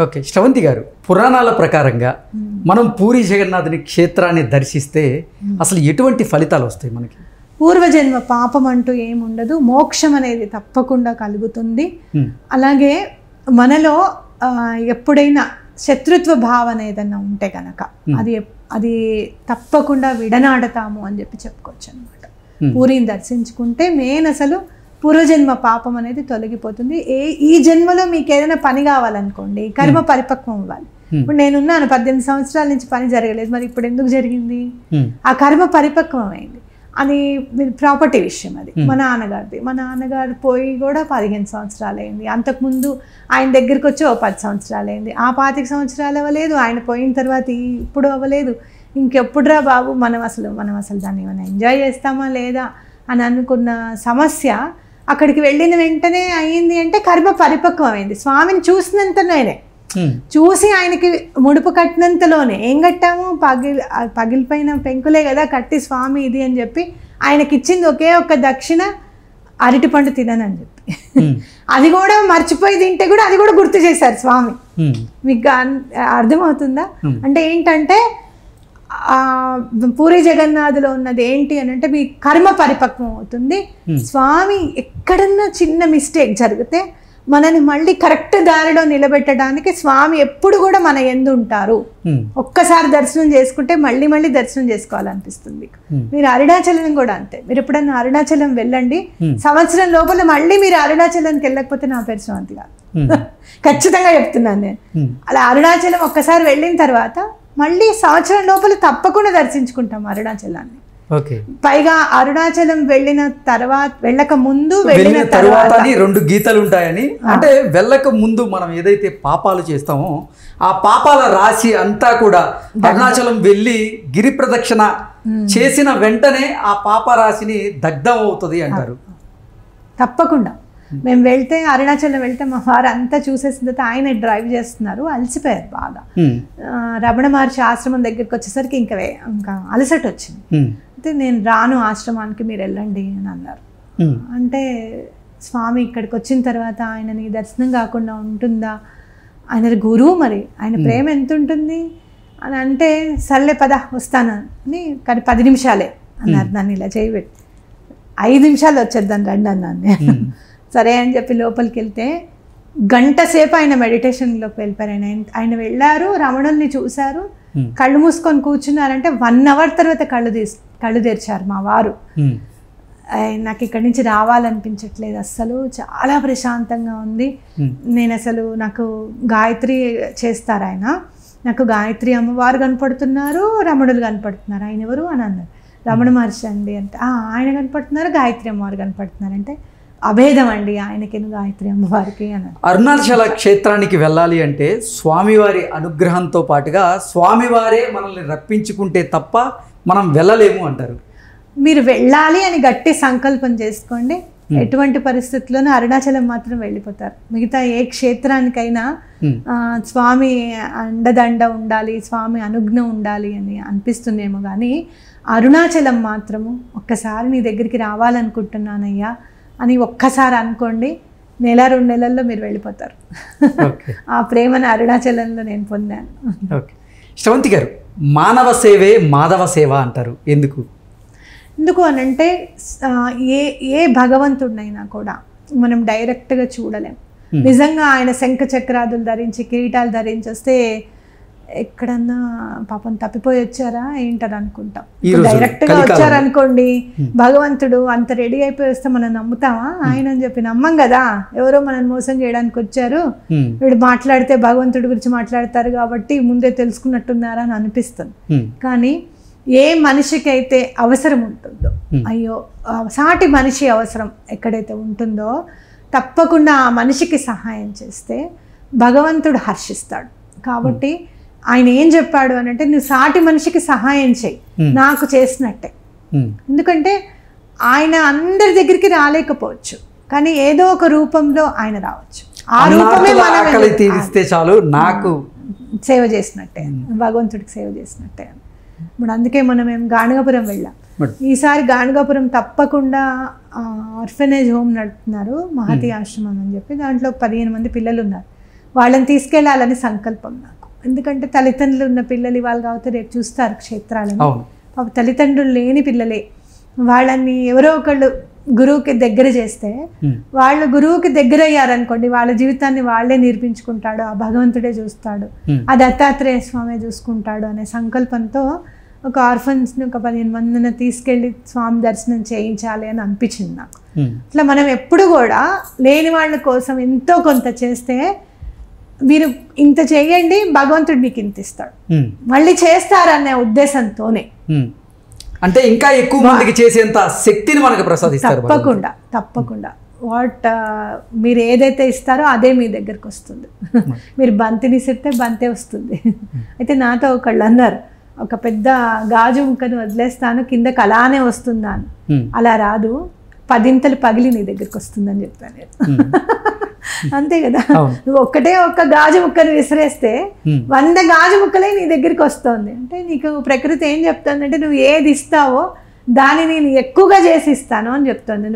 ఓకే శ్రవంతి గారు, పురాణాల ప్రకారంగా మనం పూరి జగన్నాథుని క్షేత్రాన్ని దర్శిస్తే అసలు ఎటువంటి ఫలితాలు వస్తాయి మనకి? పూర్వజన్మ పాపం అంటూ ఏముండదు, మోక్షం అనేది తప్పకుండా కలుగుతుంది. అలాగే మనలో ఎప్పుడైనా శత్రుత్వ భావన ఏదన్నా ఉంటే కనుక అది తప్పకుండా విడనాడతాము అని చెప్పి చెప్పుకోవచ్చు అనమాట. పూరిని దర్శించుకుంటే మెయిన్ అసలు పూర్వజన్మ పాపం అనేది తొలగిపోతుంది. ఈ జన్మలో మీకు ఏదైనా పని కావాలనుకోండి, కర్మ పరిపక్వం అవ్వాలి. ఇప్పుడు నేనున్నాను 18 సంవత్సరాల నుంచి పని జరగలేదు, మరి ఇప్పుడు ఎందుకు జరిగింది? ఆ కర్మ పరిపక్వం అయింది. అది ప్రాపర్టీ విషయం, అది మా నాన్నగారిది. మా నాన్నగారు పోయి కూడా 15 సంవత్సరాలు అయింది. అంతకుముందు ఆయన దగ్గరికి వచ్చి 10 సంవత్సరాలు అయింది. ఆ 25 సంవత్సరాలు అవ్వలేదు, ఆయన పోయిన తర్వాత ఇప్పుడు అవ్వలేదు. ఇంకెప్పుడురా బాబు మనం అసలు దాన్ని ఏమైనా ఎంజాయ్ చేస్తామా లేదా అని అనుకున్న సమస్య అక్కడికి వెళ్ళిన వెంటనే అయింది అంటే కర్మ పరిపక్వం అయింది. స్వామిని చూసినంతలోనే, చూసి ఆయనకి ముడుపు కట్టినంతలోనే, ఏం కట్టాము పగిలిపోయిన పెంకులే కదా కట్టి స్వామి ఇది అని చెప్పి ఆయనకి ఇచ్చింది ఒకే ఒక్క దక్షిణ, అరటిపండు తిననని చెప్పి. అది కూడా మర్చిపోయి తింటే కూడా అది కూడా గుర్తు చేశారు స్వామి. మీకు అర్థమవుతుందా? అంటే ఏంటంటే పూరి జగన్నాథులో ఉన్నది ఏంటి అని అంటే మీ కర్మ పరిపక్వం అవుతుంది. స్వామి ఎక్కడన్నా చిన్న మిస్టేక్ జరిగితే మనని మళ్ళీ కరెక్ట్ దారిలో నిలబెట్టడానికి స్వామి ఎప్పుడు కూడా మన యందు ఉంటారు. ఒక్కసారి దర్శనం చేసుకుంటే మళ్ళీ మళ్ళీ దర్శనం చేసుకోవాలనిపిస్తుంది. మీరు అరుణాచలం కూడా అంతే. మీరు ఎప్పుడన్నా అరుణాచలం వెళ్ళండి, సంవత్సరం లోపల మళ్ళీ మీరు అరుణాచలంకి వెళ్ళకపోతే నా పేరు శ్రవంతి కాదు, ఖచ్చితంగా చెప్తున్నాను నేను. అలా అరుణాచలం ఒక్కసారి వెళ్ళిన తర్వాత మళ్ళీ సంవత్సరం లోపల తప్పకుండా దర్శించుకుంటాం అరుణాచలాన్ని. పైగా అరుణాచలం వెళ్ళిన తర్వాత వెళ్ళక ముందు వెళ్ళిన తర్వాత 2 గీతలు ఉంటాయని, అంటే వెళ్ళక ముందు మనం ఏదైతే పాపాలు చేస్తామో ఆ పాపాల రాశి అంతా కూడా అరుణాచలం వెళ్ళి గిరి ప్రదక్షిణ చేసిన వెంటనే ఆ పాప రాశిని దగ్ధం అవుతుంది అంటారు. తప్పకుండా మేము వెళ్తే అరుణాచలం వెళ్తే మా వారు అంతా చూసేసిన తర్వాత ఆయన డ్రైవ్ చేస్తున్నారు, అలసిపోయారు బాగా. రమణ మహర్షి ఆశ్రమం దగ్గరికి వచ్చేసరికి ఇంకా అలసట వచ్చింది. అయితే నేను రాను ఆశ్రమానికి, మీరు వెళ్ళండి అని అన్నారు. అంటే స్వామి ఇక్కడికి వచ్చిన తర్వాత ఆయనని దర్శనం కాకుండా ఉంటుందా, ఆయన గురువు, మరి ఆయన ప్రేమ ఎంత ఉంటుంది అని అంటే సర్లే పద వస్తాను అని. కానీ 10 నిమిషాలే అన్నారు, నన్ను ఇలా చేయబెట్టి 5 నిమిషాలు వచ్చేద్దాను రండి అన్నాను నేను. సరే అని చెప్పి లోపలికి వెళ్తే గంట సేపు ఆయన మెడిటేషన్లోకి వెళ్ళిపోయారు. ఆయన వెళ్ళారు, రమణుల్ని చూశారు, కళ్ళు మూసుకొని కూర్చున్నారంటే 1 అవర్ తర్వాత కళ్ళు తెరిచారు మా వారు. నాకు ఇక్కడి నుంచి రావాలనిపించట్లేదు అస్సలు, చాలా ప్రశాంతంగా ఉంది. నేను అసలు నాకు గాయత్రి చేస్తారు ఆయన, నాకు గాయత్రి అమ్మవారు కనపడుతున్నారు, రమణులు కనపడుతున్నారు. ఆయన ఎవరు అని అన్నారు. రమణ మహర్షి అండి అంటే, ఆయన కనపడుతున్నారు, గాయత్రి అమ్మవారు కనపడుతున్నారు అంటే అభేదం అండి ఆయనకి గాయత్రి అమ్మవారికి అని. అరుణాచల క్షేత్రానికి వెళ్ళాలి అంటే స్వామివారి అనుగ్రహంతో పాటుగా స్వామివారే మనల్ని రప్పించుకుంటే తప్ప మనం వెళ్ళలేము అంటారు. మీరు వెళ్ళాలి అని గట్టి సంకల్పం చేసుకోండి, ఎటువంటి పరిస్థితుల్లోనూ అరుణాచలం మాత్రం వెళ్ళిపోతారు. మిగతా ఏ క్షేత్రానికైనా స్వామి అండదండ ఉండాలి, స్వామి అనుజ్ఞ ఉండాలి అని అనిపిస్తుందేమో, కానీ అరుణాచలం మాత్రము ఒక్కసారి నీ దగ్గరికి రావాలనుకుంటున్నానయ్యా అని ఒక్కసారి అనుకోండి, 1-2 నెలల్లో మీరు వెళ్ళిపోతారు. ఆ ప్రేమను అరుణాచలంలో నేను పొందాను. ఓకే శ్రవంతి గారు, మానవ సేవే మాధవ సేవ అంటారు, ఎందుకు? ఎందుకు అనంటే ఏ ఏ భగవంతుడినైనా కూడా మనం డైరెక్ట్గా చూడలేం. నిజంగా ఆయన శంఖ చక్రాదులు ధరించి కిరీటాలు ధరించి వస్తే ఎక్కడన్నా పాపం తప్పిపోయి వచ్చారా ఏంటని అనుకుంటాం. డైరెక్ట్గా వచ్చారనుకోండి భగవంతుడు అంత రెడీ అయిపోయి వస్తే మనం నమ్ముతామా? ఆయన అని చెప్పి నమ్మం కదా. ఎవరో మనం మోసం చేయడానికి వచ్చారు, వీడు మాట్లాడితే భగవంతుడి గురించి మాట్లాడతారు కాబట్టి ముందే తెలుసుకున్నట్టున్నారా అని అనిపిస్తుంది. కానీ ఏ మనిషికి అయితే అవసరం ఉంటుందో, అయ్యో సాటి మనిషి అవసరం ఎక్కడైతే ఉంటుందో తప్పకుండా ఆ మనిషికి సహాయం చేస్తే భగవంతుడు హర్షిస్తాడు. కాబట్టి ఆయన ఏం చెప్పాడు అని అంటే, నువ్వు సాటి మనిషికి సహాయం చేయి నాకు చేసినట్టే. ఎందుకంటే ఆయన అందరి దగ్గరికి రాలేకపోవచ్చు, కానీ ఏదో ఒక రూపంలో ఆయన రావచ్చు. ఆ రూపమే మనం తీరిస్తే చాలు నాకు సేవ చేసినట్టే, భగవంతుడికి సేవ చేసినట్టే. ఇప్పుడు అందుకే మనం గాణగాపురం వెళ్ళాం. ఈసారి గాణగాపురం తప్పకుండా ఆర్ఫనేజ్ హోమ్ నడుపుతున్నారు, మహతి ఆశ్రమం అని చెప్పి. దాంట్లో 15 మంది పిల్లలు ఉన్నారు. వాళ్ళని తీసుకెళ్లాలని సంకల్పం నాకు. ఎందుకంటే తల్లిదండ్రులు ఉన్న పిల్లలు ఇవాళ కాబట్టి రేపు చూస్తారు క్షేత్రాలని. పాప తల్లిదండ్రులు లేని పిల్లలే. వాళ్ళని ఎవరో ఒకళ్ళు గురువుకి దగ్గర చేస్తే, వాళ్ళు గురువుకి దగ్గర అయ్యారనుకోండి వాళ్ళ జీవితాన్ని వాళ్ళే నిర్మించుకుంటాడు, ఆ భగవంతుడే చూస్తాడు, ఆ దత్తాత్రేయ స్వామి చూసుకుంటాడు అనే సంకల్పంతో ఒక ఆర్ఫన్స్ని ఒక 15 మందిని తీసుకెళ్ళి స్వామి దర్శనం చేయించాలి అని అనిపించింది నాకు. ఇట్లా మనం ఎప్పుడు కూడా లేని వాళ్ళ కోసం ఎంతో కొంత చేస్తే, మీరు ఇంత చేయండి భగవంతుడు మీకు ఇంత ఇస్తాడు, మళ్ళీ చేస్తారనే ఉద్దేశంతోనే, అంటే ఇంకా ఎక్కువ మందికి చేసేంత శక్తిని మనకు ప్రసాదిస్తారు. తప్పకుండా తప్పకుండా మీరు ఏదైతే ఇస్తారో అదే మీ దగ్గరకు వస్తుంది. మీరు బంతిని ఇస్తే బంతే వస్తుంది. అయితే నాతో ఒకళ్ళు అన్నారు, ఒక పెద్ద గాజు ముక్కను వదిలేస్తాను కిందకి అలానే వస్తుందా అని. అలా రాదు, 10 పగిలి నీ దగ్గరికి వస్తుందని చెప్పాను నేను. అంతే కదా, నువ్వు ఒక్క గాజు ముక్కను విసిరేస్తే 100 గాజు ముక్కలే నీ దగ్గరికి వస్తుంది. అంటే నీకు ప్రకృతి ఏం చెప్తుందంటే, నువ్వు ఏది ఇస్తావో దాన్ని నేను ఎక్కువగా చేసి ఇస్తాను అని చెప్తుంది.